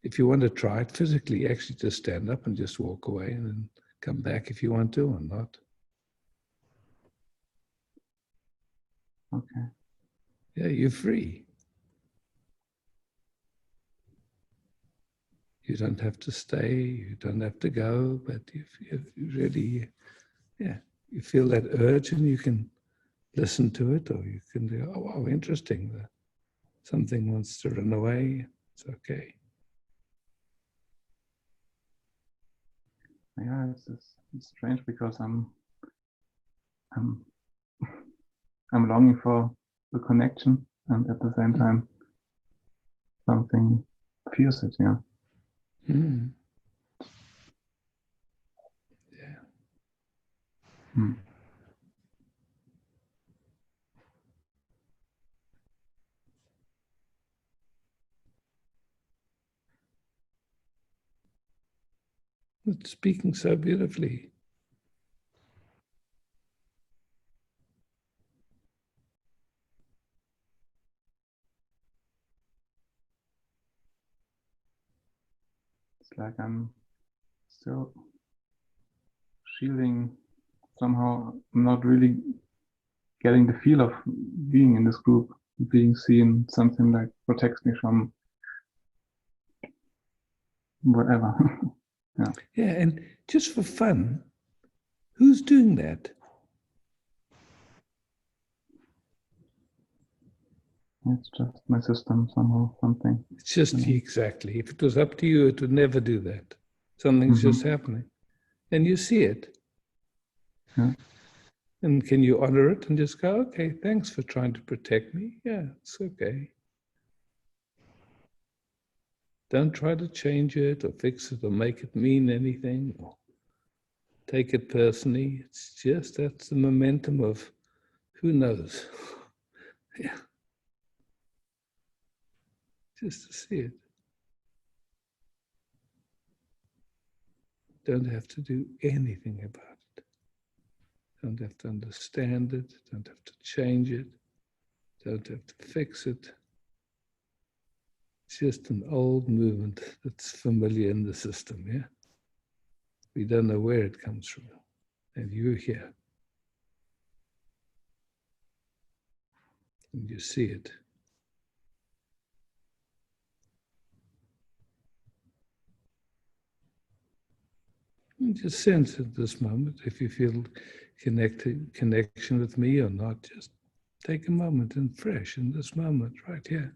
If you want to try it physically, actually just stand up and just walk away and then come back if you want to or not. Okay. Yeah, you're free. You don't have to stay, you don't have to go, but if you really, yeah, you feel that urge and you can listen to it, or you can go, oh, wow, interesting. Something wants to run away, it's okay. Yeah, it's strange because I'm longing for the connection, and at the same time, something fears it. Yeah. Mm. Yeah. Mm. It's speaking so beautifully. It's like I'm still shielding somehow. I'm not really getting the feel of being in this group, being seen, something like protects me from whatever. Yeah. Yeah, and just for fun, who's doing that? It's just my system somehow, something. It's just exactly. If it was up to you, it would never do that. Something's just happening. And you see it. Yeah. And can you honor it and just go, okay, thanks for trying to protect me. Yeah, it's okay. Don't try to change it or fix it or make it mean anything or take it personally. It's just that's the momentum of who knows. Yeah. Just to see it. Don't have to do anything about it. Don't have to understand it. Don't have to change it. Don't have to fix it. It's just an old movement that's familiar in the system, yeah? We don't know where it comes from. And you're here. And you see it. And just sense at this moment if you feel connection with me or not. Just Take a moment and fresh in this moment right here.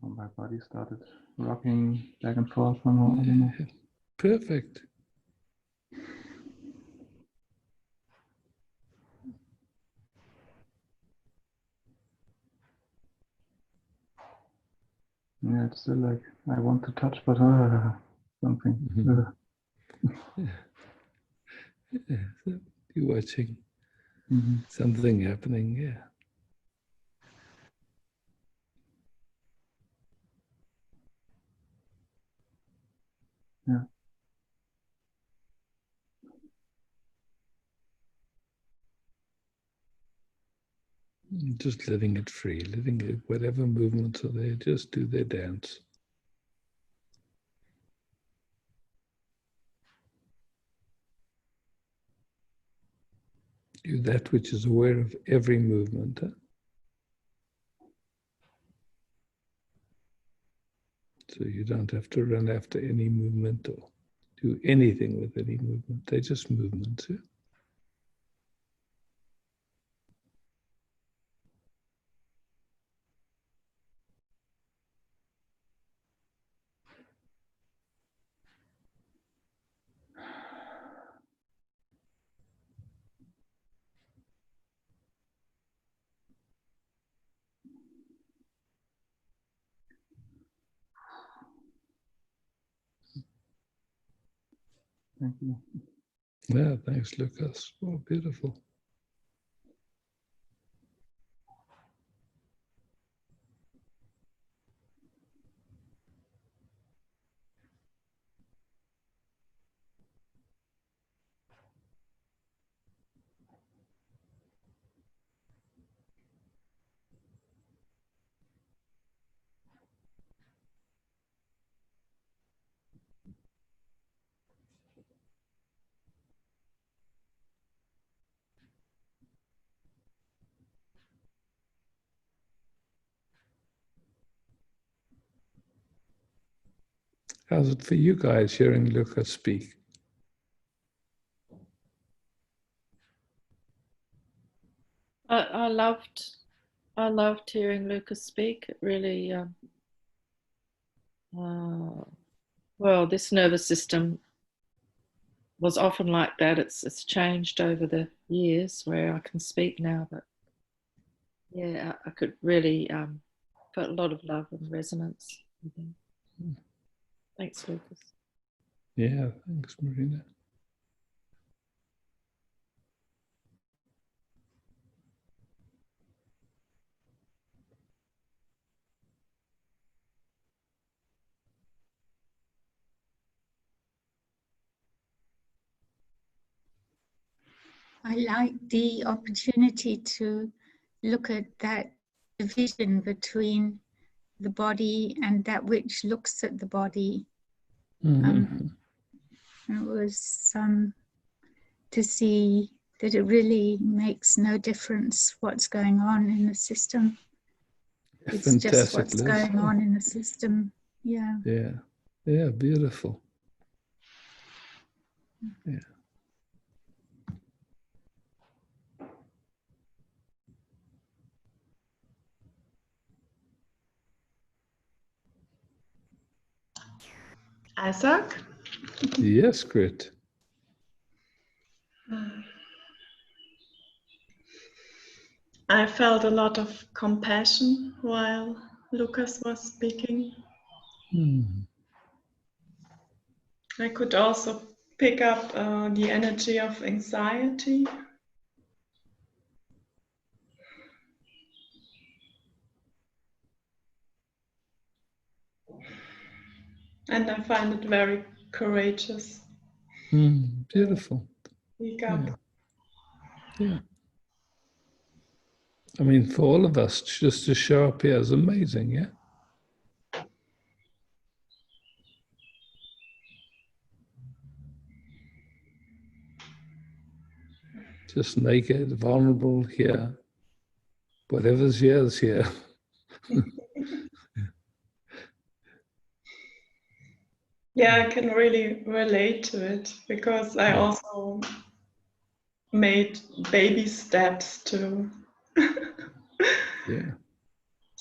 My body started rocking back and forth somehow. I don't know. Perfect. Yeah, it's still like I want to touch, but something. Yeah, so you're watching something happening, yeah. Yeah. Just letting it free, letting it, whatever movements are there, just do their dance. Do that which is aware of every movement. So you don't have to run after any movement or do anything with any movement. They're just movements. Yeah? Thank you. Yeah, thanks, Lucas. Oh, beautiful. How's it for you guys hearing Lucas speak? I loved hearing Lucas speak. It really, well, this nervous system was often like that. It's changed over the years where I can speak now, but yeah, I could really felt a lot of love and resonance with him. Thanks, Lucas. Yeah, thanks, Marina. I like the opportunity to look at that division between the body and that which looks at the body. It was to see that it really makes no difference what's going on in the system. It's Fantastic, just what's Liz. going on in the system. Yeah. Yeah, yeah, beautiful. Yeah. Isaac? Yes, great. I felt a lot of compassion while Lucas was speaking. I could also pick up the energy of anxiety. And I find it very courageous. Beautiful. Speak up. Yeah. I mean, for all of us, just to show up here is amazing, yeah? Just naked, vulnerable here. Whatever's here is here. Yeah, I can really relate to it because I also made baby steps to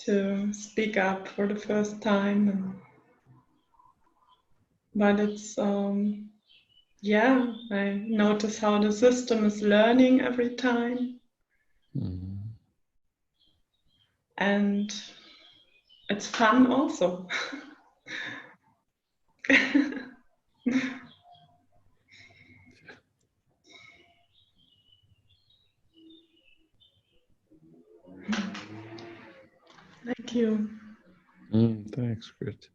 to speak up for the first time. But it's yeah, I notice how the system is learning every time. And it's fun also. Thank you. Thanks, Grit.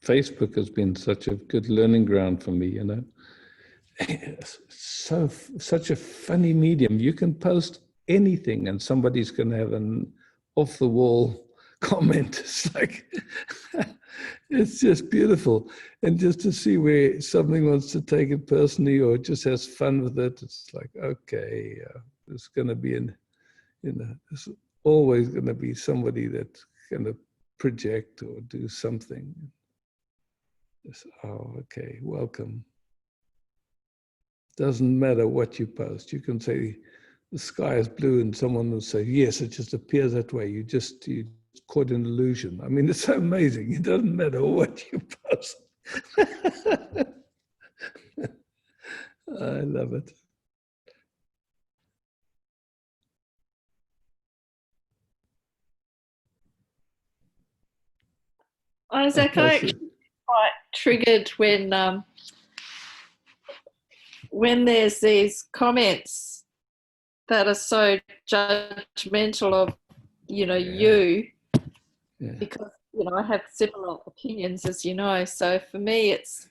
Facebook has been such a good learning ground for me, you know. It's such a funny medium. You can post anything and somebody's going to have an off-the-wall comment. It's like, it's just beautiful. And just to see where something wants to take it personally or just has fun with it, it's like, okay, there's going to be there's always going to be somebody that's going to project or do something. Just, oh, okay, welcome. Doesn't matter what you post. You can say the sky is blue and someone will say, yes, it just appears that way. You caught an illusion. I mean, it's so amazing. It doesn't matter what you post. I love it. Isaac, I actually quite triggered when there's these comments that are so judgmental of, you, because, I have similar opinions, as you know. So for me, it's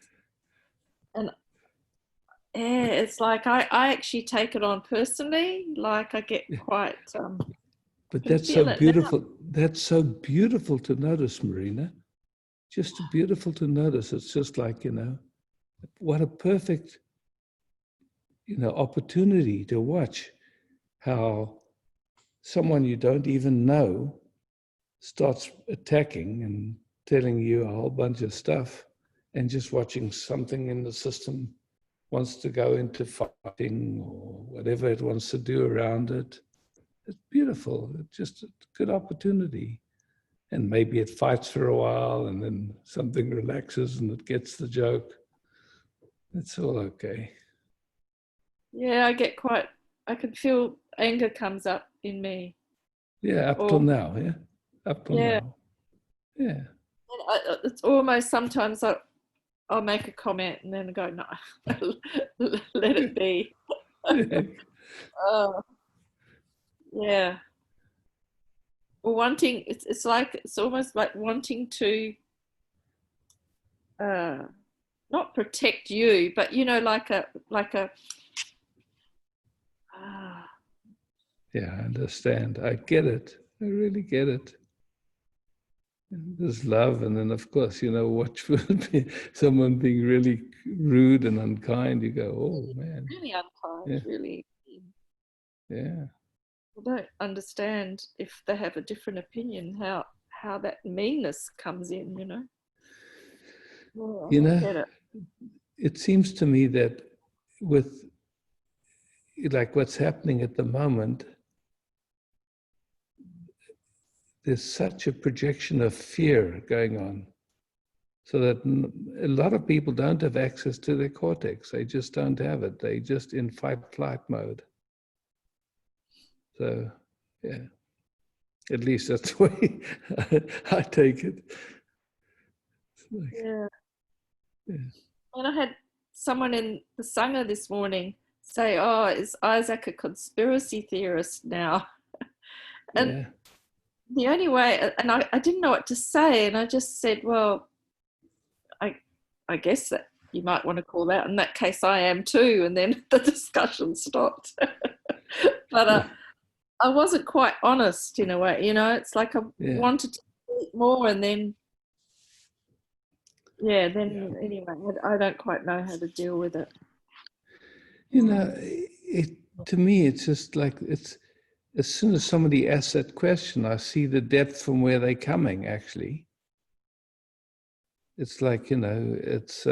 like I actually take it on personally. Like I get quite. But that's so beautiful. That's so beautiful to notice, Marina. Just beautiful to notice. It's just like, what a perfect, opportunity to watch how someone you don't even know starts attacking and telling you a whole bunch of stuff, and just watching something in the system wants to go into fighting or whatever it wants to do around it. It's beautiful. It's just a good opportunity. And maybe it fights for a while and then something relaxes and it gets the joke. It's all okay. Yeah, I can feel anger comes up in me. Yeah, up till now, yeah? Up till now. Yeah. And it's almost sometimes I'll make a comment and then go, no, let it be. Yeah. Or it's almost like wanting to not protect you, but like a yeah, I understand. I get it. I really get it. There's love, and then of course, watch someone being really rude and unkind. You go, oh man. Really unkind, really. Yeah. I don't understand if they have a different opinion, how that meanness comes in, Well, I get it. It seems to me that with like what's happening at the moment, there's such a projection of fear going on, so that a lot of people don't have access to their cortex. They just don't have it. They're just in fight-flight mode. So, yeah, at least that's the way I take it. Like, yeah. And I had someone in the Sangha this morning say, oh, is Isaac a conspiracy theorist now? And the only way, and I didn't know what to say, and I just said, well, I guess that you might want to call that. In that case, I am too. And then the discussion stopped. but I wasn't quite honest in a way, you know. It's like I wanted to eat more, and then anyway, I don't quite know how to deal with it. You know, to me, it's just like, it's as soon as somebody asks that question, I see the depth from where they're coming, actually. It's like, you know, it's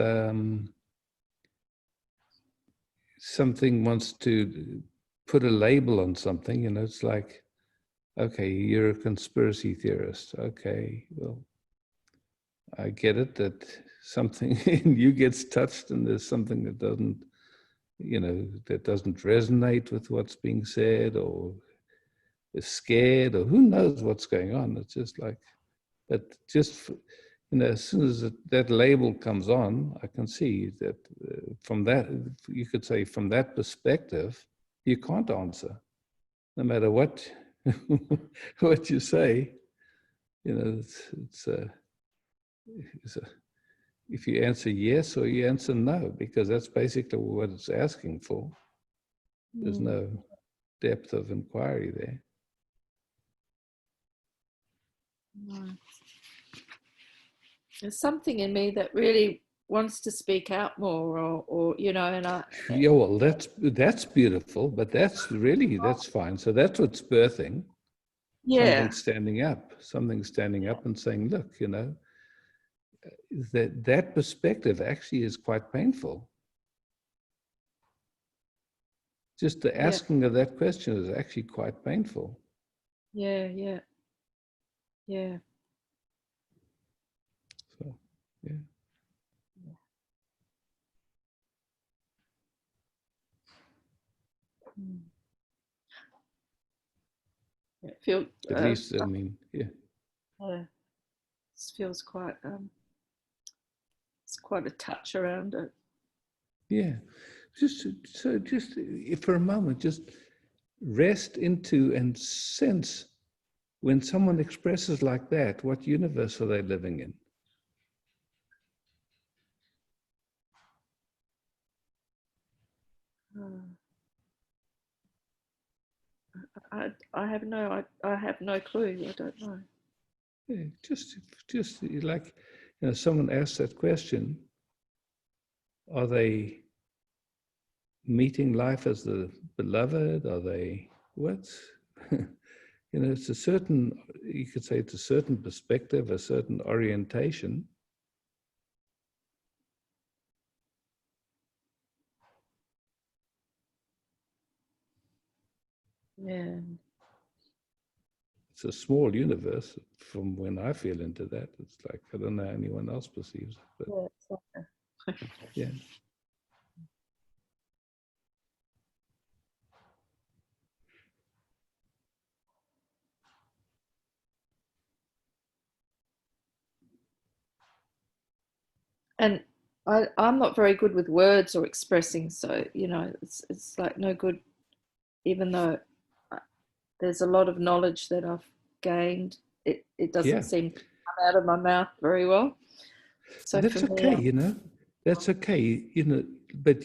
something wants to put a label on something, you know. It's like, okay, you're a conspiracy theorist. Okay, well, I get it that something in you gets touched and there's something that doesn't, you know, that doesn't resonate with what's being said, or is scared, or who knows what's going on. It's just like, but just, you know, as soon as that label comes on, I can see that from that, you could say from that perspective, you can't answer, no matter what what you say. You know, if you answer yes or you answer no, because that's basically what it's asking for. There's no depth of inquiry there. No. There's something in me that really wants to speak out more, or you know, and yeah, well, that's beautiful, but that's fine. So that's what's birthing. Yeah. Something standing up and saying, look, you know, that perspective actually is quite painful. Just the asking of that question is actually quite painful. Yeah. So, yeah. It feels, at least, I mean, yeah. It feels quite, it's quite a touch around it. Yeah. Just for a moment, just rest into and sense when someone expresses like that, what universe are they living in? I have no clue. I don't know. Yeah, just like, you know, someone asks that question, are they meeting life as the beloved? Are they what? You know, it's a certain, you could say it's a certain perspective, a certain orientation. Yeah. It's a small universe from when I feel into that. It's like, I don't know how anyone else perceives it, but yeah. And I'm not very good with words or expressing, so you know, it's like no good, even though there's a lot of knowledge that I've gained. It doesn't seem to come out of my mouth very well. So that's okay, you know, that's okay, you know, but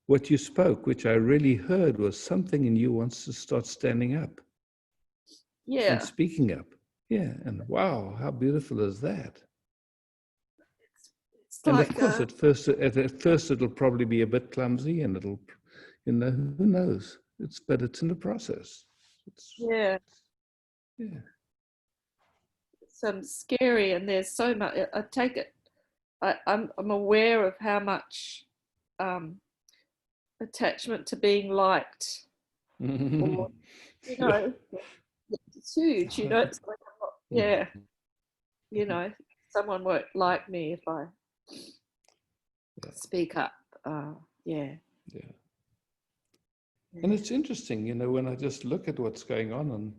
what you spoke, which I really heard, was something in you wants to start standing up. Yeah. And speaking up. Yeah. And wow, how beautiful is that? It's and like, of course, at first it'll probably be a bit clumsy, and it'll, you know, who knows? But it's in the process. Yeah. It's scary, and there's so much. I take it. I'm aware of how much attachment to being liked, or, you know, it's huge. You know, it's like you know, someone won't like me if I speak up. Yeah. And it's interesting, you know, when I just look at what's going on,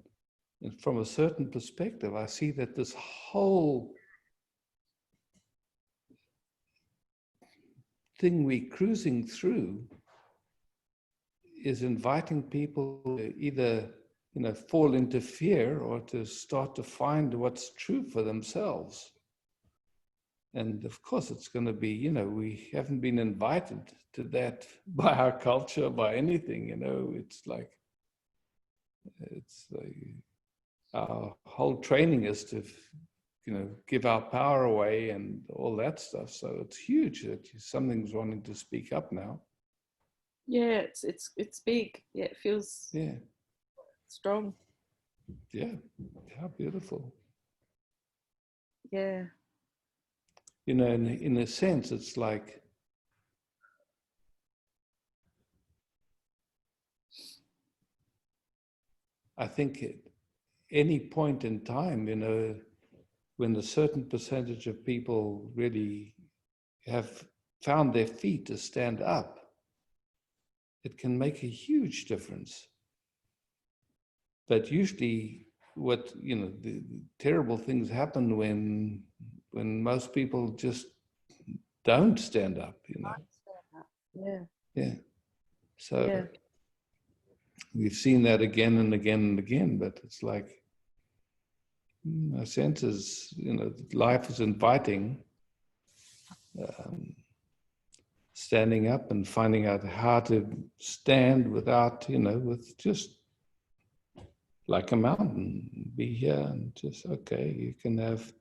and from a certain perspective, I see that this whole thing we're cruising through is inviting people to either, you know, fall into fear or to start to find what's true for themselves. And of course, it's going to be, you know, we haven't been invited to that by our culture, by anything, you know. It's like, It's our whole training is to, give our power away and all that stuff. So it's huge that something's wanting to speak up now. Yeah, it's big. Yeah, it feels strong. Yeah, how beautiful. Yeah. In a sense, it's like I think at any point in time, when a certain percentage of people really have found their feet to stand up, it can make a huge difference. But usually the terrible things happen when most people just don't stand up, Yeah. Yeah. So we've seen that again and again and again, but it's like, my sense is, life is inviting standing up and finding out how to stand without, with just like a mountain, be here and just, okay, you can have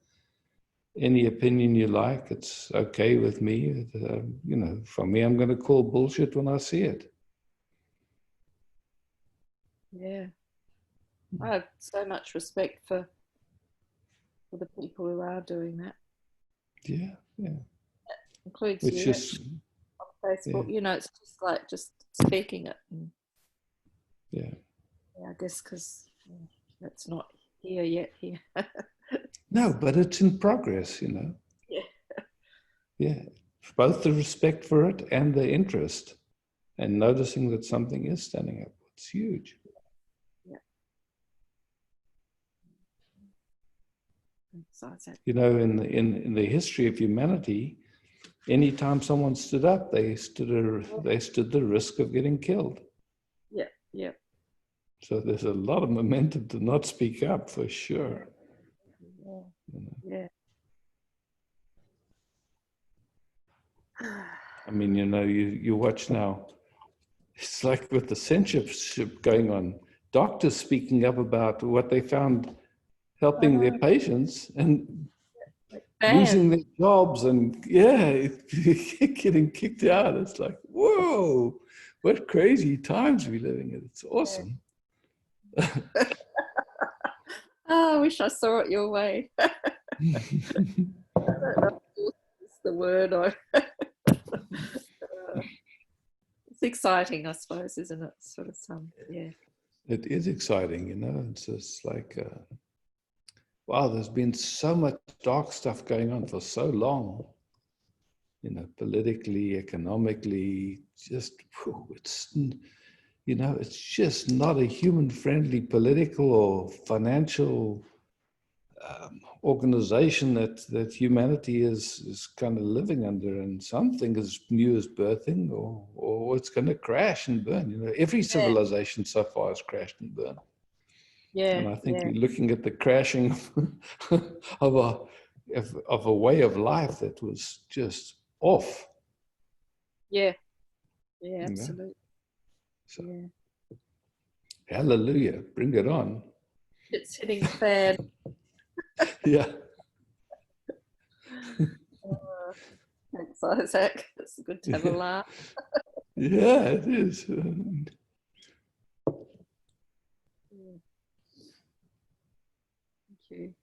any opinion you like. It's okay with me. For me, I'm going to call bullshit when I see it. Yeah. I have so much respect for the people who are doing that. Yeah, yeah. Includes Which you is, on Facebook. yeah. It's just like speaking it. And, yeah. I guess because that's not here yet. Here. No, but it's in progress, Yeah. Yeah. Both the respect for it and the interest, and noticing that something is standing up. It's huge. Yeah. In the history of humanity, anytime someone stood up, they stood the risk of getting killed. Yeah, yeah. So there's a lot of momentum to not speak up, for sure. Yeah. I mean, you watch now, it's like with the censorship going on, doctors speaking up about what they found helping their patients and losing their jobs and getting kicked out. It's like, whoa, what crazy times we're living in. It's awesome. I wish I saw it your way. I don't know if it's the word or it's exciting, I suppose, isn't it? Sort of yeah. It is exciting, It's just like, wow, there's been so much dark stuff going on for so long. Politically, economically, just it's just not a human-friendly political or financial organization that humanity is kind of living under, and something as new as birthing, or it's going to crash and burn. Every civilization so far has crashed and burned. Yeah. And I think you're looking at the crashing of a way of life that was just off. Yeah. Yeah, absolutely. So, hallelujah, bring it on. It's hitting the fan. Yeah. Thanks, Isaac. It's good to have a laugh. Yeah, it is. Thank you.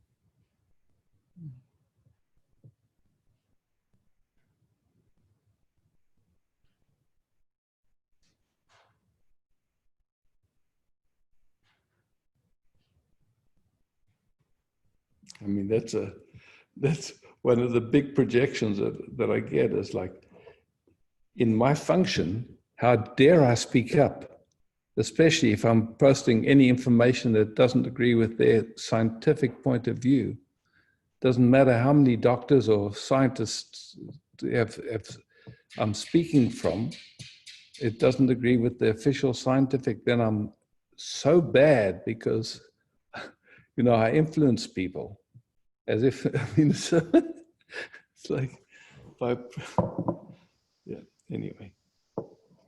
I mean, that's one of the big projections that I get is like, in my function, how dare I speak up, especially if I'm posting any information that doesn't agree with their scientific point of view. Doesn't matter how many doctors or scientists I'm speaking from, it doesn't agree with the official scientific, then I'm so bad because, I influence people as if, it's like, yeah, anyway,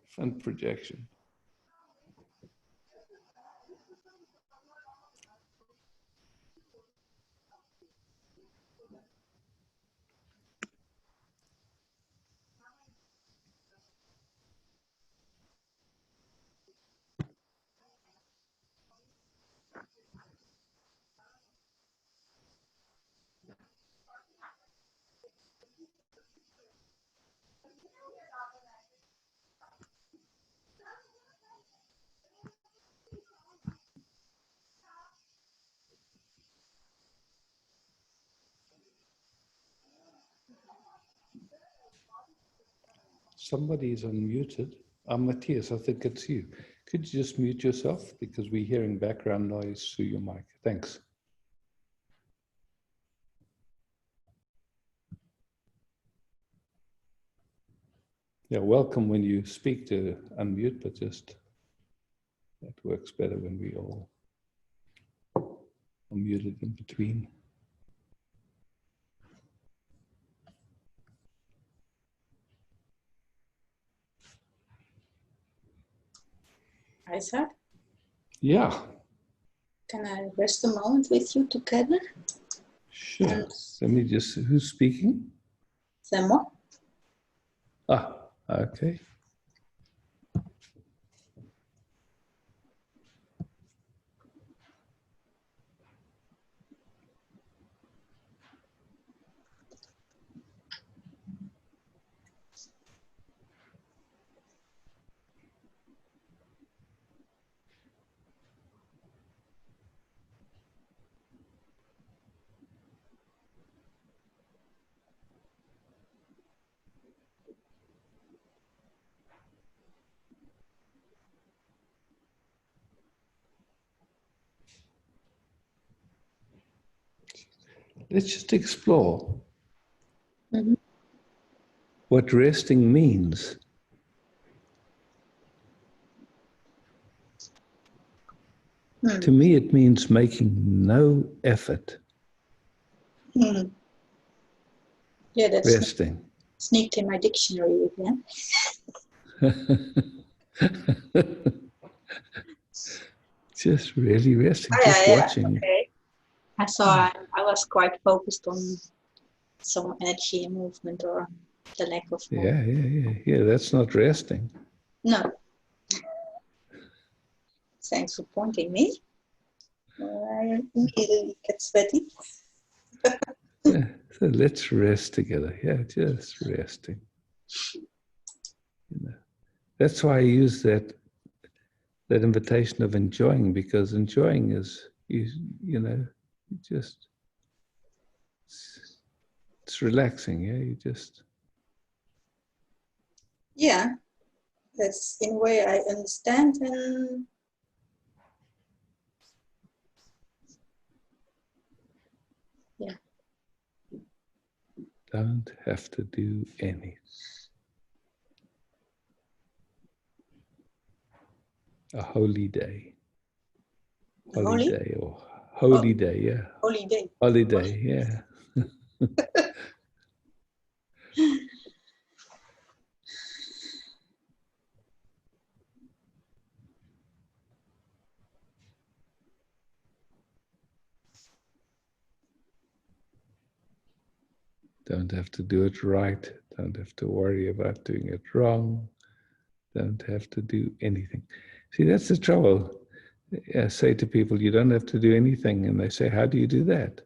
fun projection. Somebody's unmuted. Matthias, I think it's you. Could you just mute yourself because we're hearing background noise through your mic? Thanks. Yeah, welcome when you speak to unmute, but just that works better when we all are muted in between. Isaac, Yeah, can I rest a moment with you together? sure. And Let me just, who's speaking? Samuel? Ah, okay. Let's just explore what resting means. To me, it means making no effort. Yeah, that's Resting. sneaked in my dictionary again. Just really resting, just watching. Okay. So I was quite focused on some energy and movement or the lack of movement. Yeah, that's not resting. No. Thanks for pointing me. I immediately get sweaty. Yeah, so let's rest together. Yeah, just resting. You know, that's why I use that invitation of enjoying, because enjoying is, just it's relaxing. Yeah, you just. Yeah, that's in a way I understand and. Yeah. Don't have to do anything. A holy day. Holiday or holy day, yeah. Holy day. Holiday, yeah. Don't have to do it right. Don't have to worry about doing it wrong. Don't have to do anything. See, that's the trouble. I say to people, you don't have to do anything. And they say, how do you do that?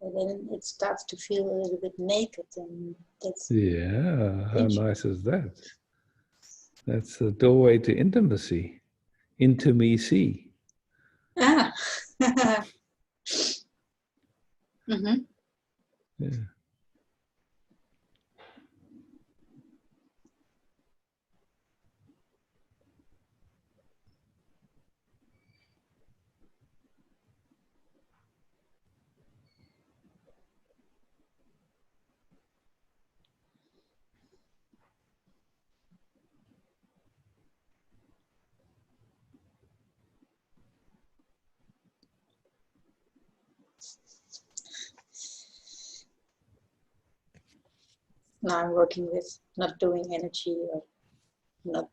And then it starts to feel a little bit naked, and that's. Yeah, how nice is that? That's the doorway to intimacy. Intimacy. Ah. Mm-hmm. Yeah. Now I'm working with not doing energy or not.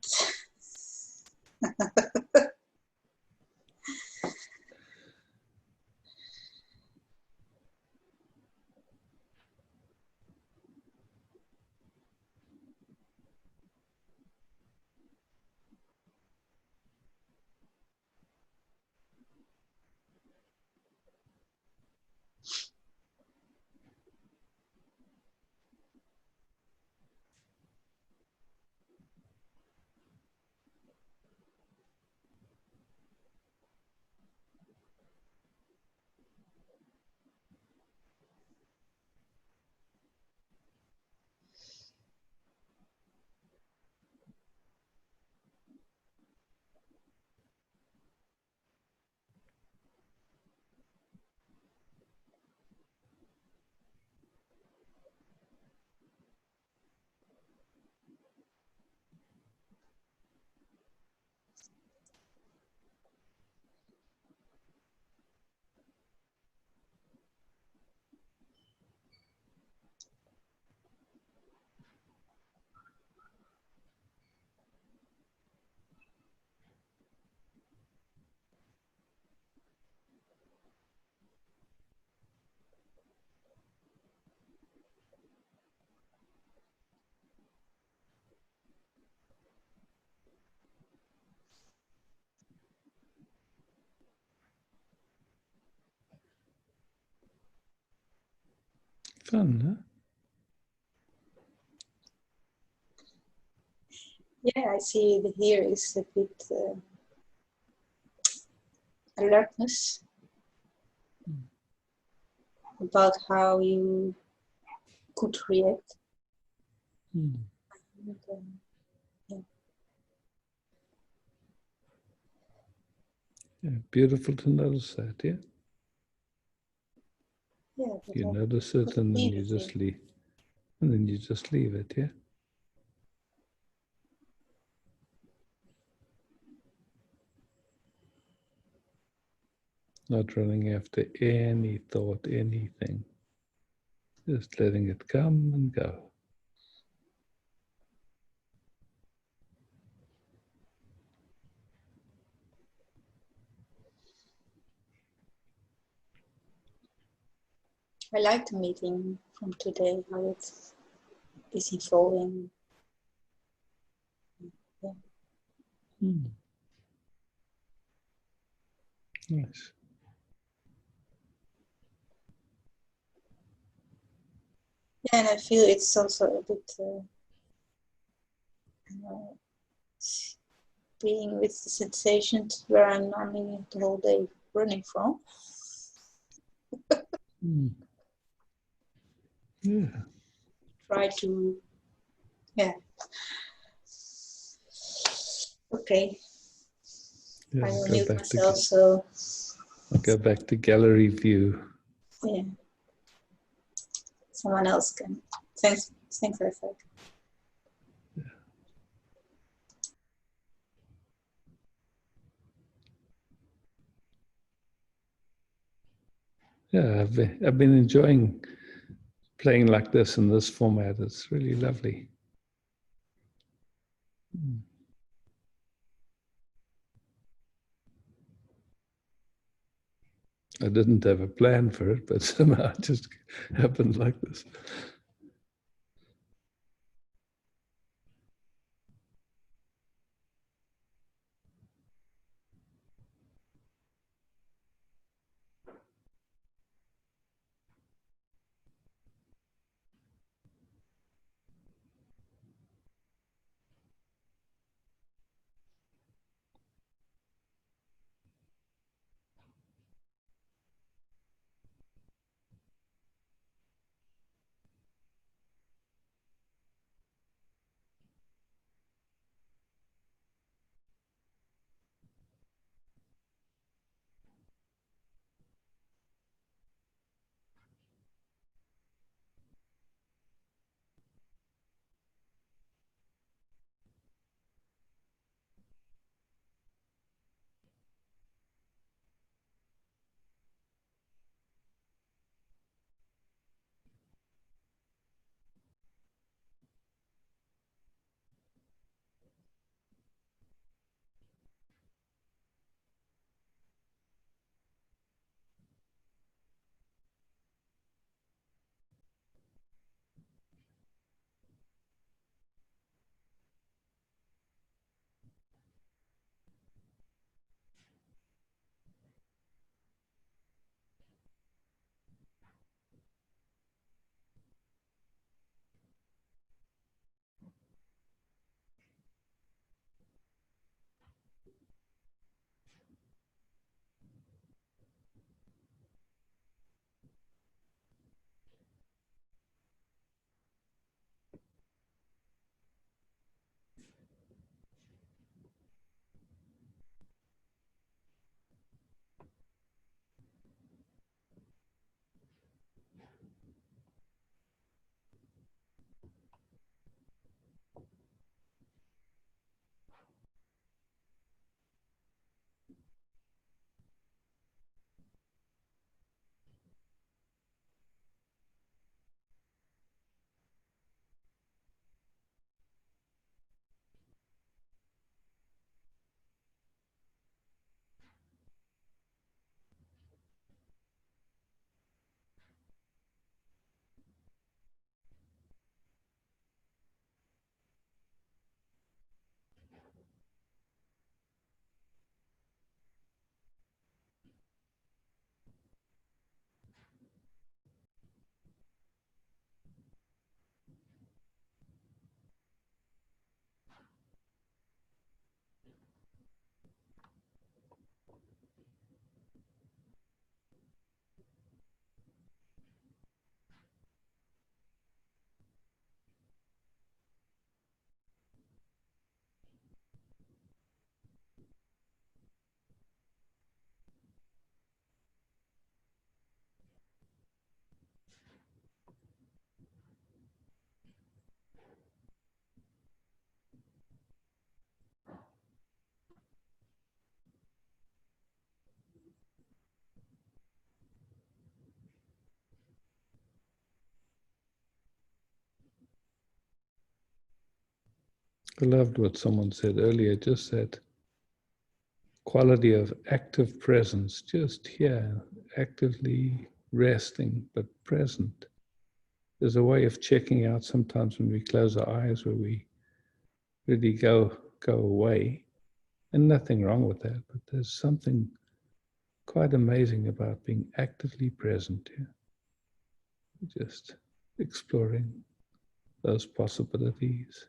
Fun, huh? Yeah, I see the here is a bit alertness about how you could react. Mm. And, yeah. Yeah, beautiful to notice that, yeah? Yeah, but You I notice it couldn't and then leave you it just here. leave. And then you just leave it, yeah? Not running after any thought, anything. Just letting it come and go. I like the meeting from today, how it is evolving. Yeah. Mm. Nice. Yeah, and I feel it's also a bit being with the sensations where I'm normally the whole day running from. Mm. Yeah. Try to, yeah. Okay. Yeah, I will go mute back to myself, so I'll go back to gallery view. yeah. Someone else can. Thanks, I said. Yeah, I've been enjoying playing like this in this format. It's really lovely. Mm. I didn't have a plan for it, but somehow it just happened like this. I loved what someone said earlier, just that quality of active presence, just here, actively resting, but present. There's a way of checking out sometimes when we close our eyes where we really go away, and nothing wrong with that, but there's something quite amazing about being actively present here. Just exploring those possibilities,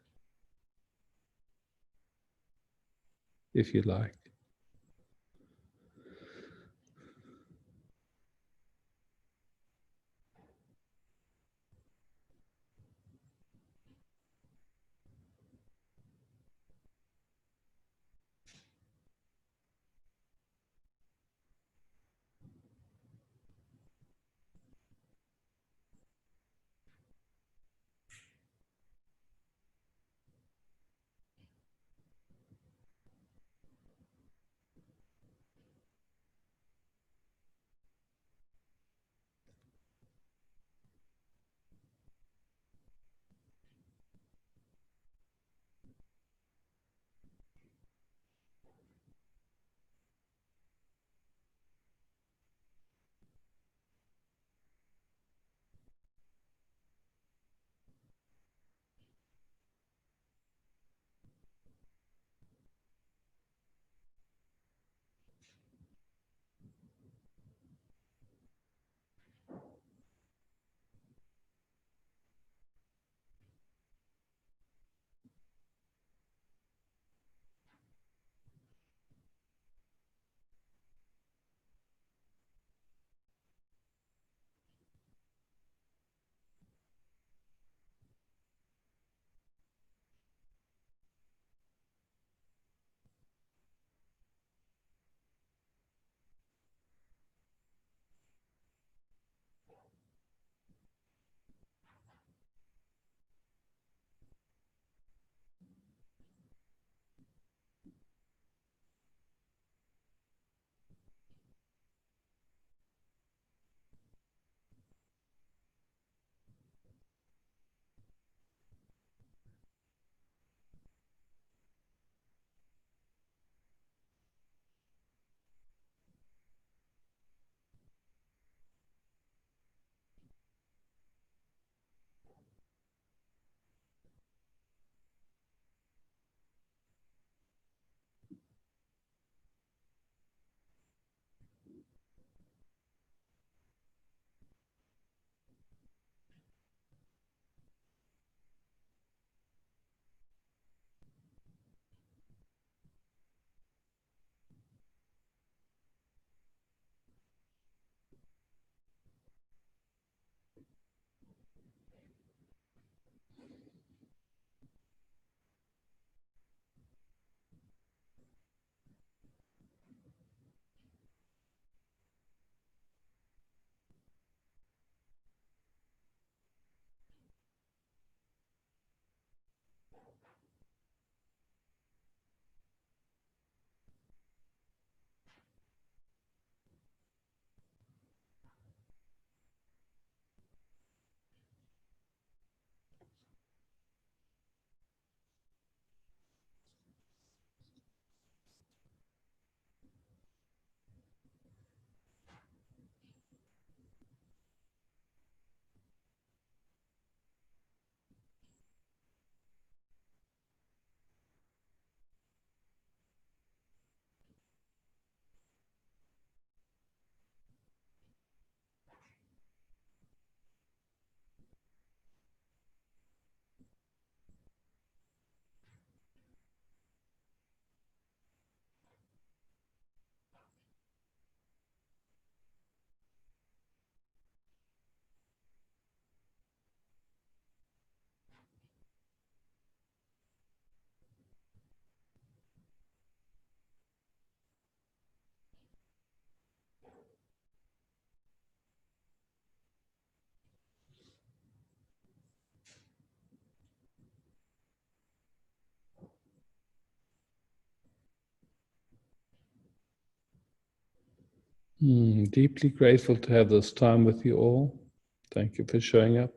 if you like. Deeply grateful to have this time with you all. Thank you for showing up.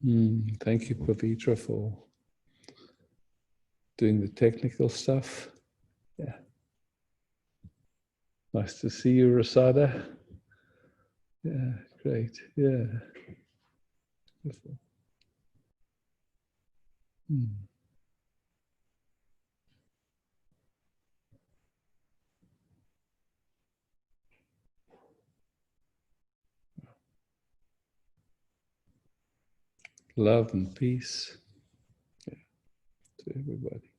Thank you, Pavitra, for doing the technical stuff. Yeah. Nice to see you, Rasada. Yeah, great. Yeah. Beautiful. Love and peace to everybody.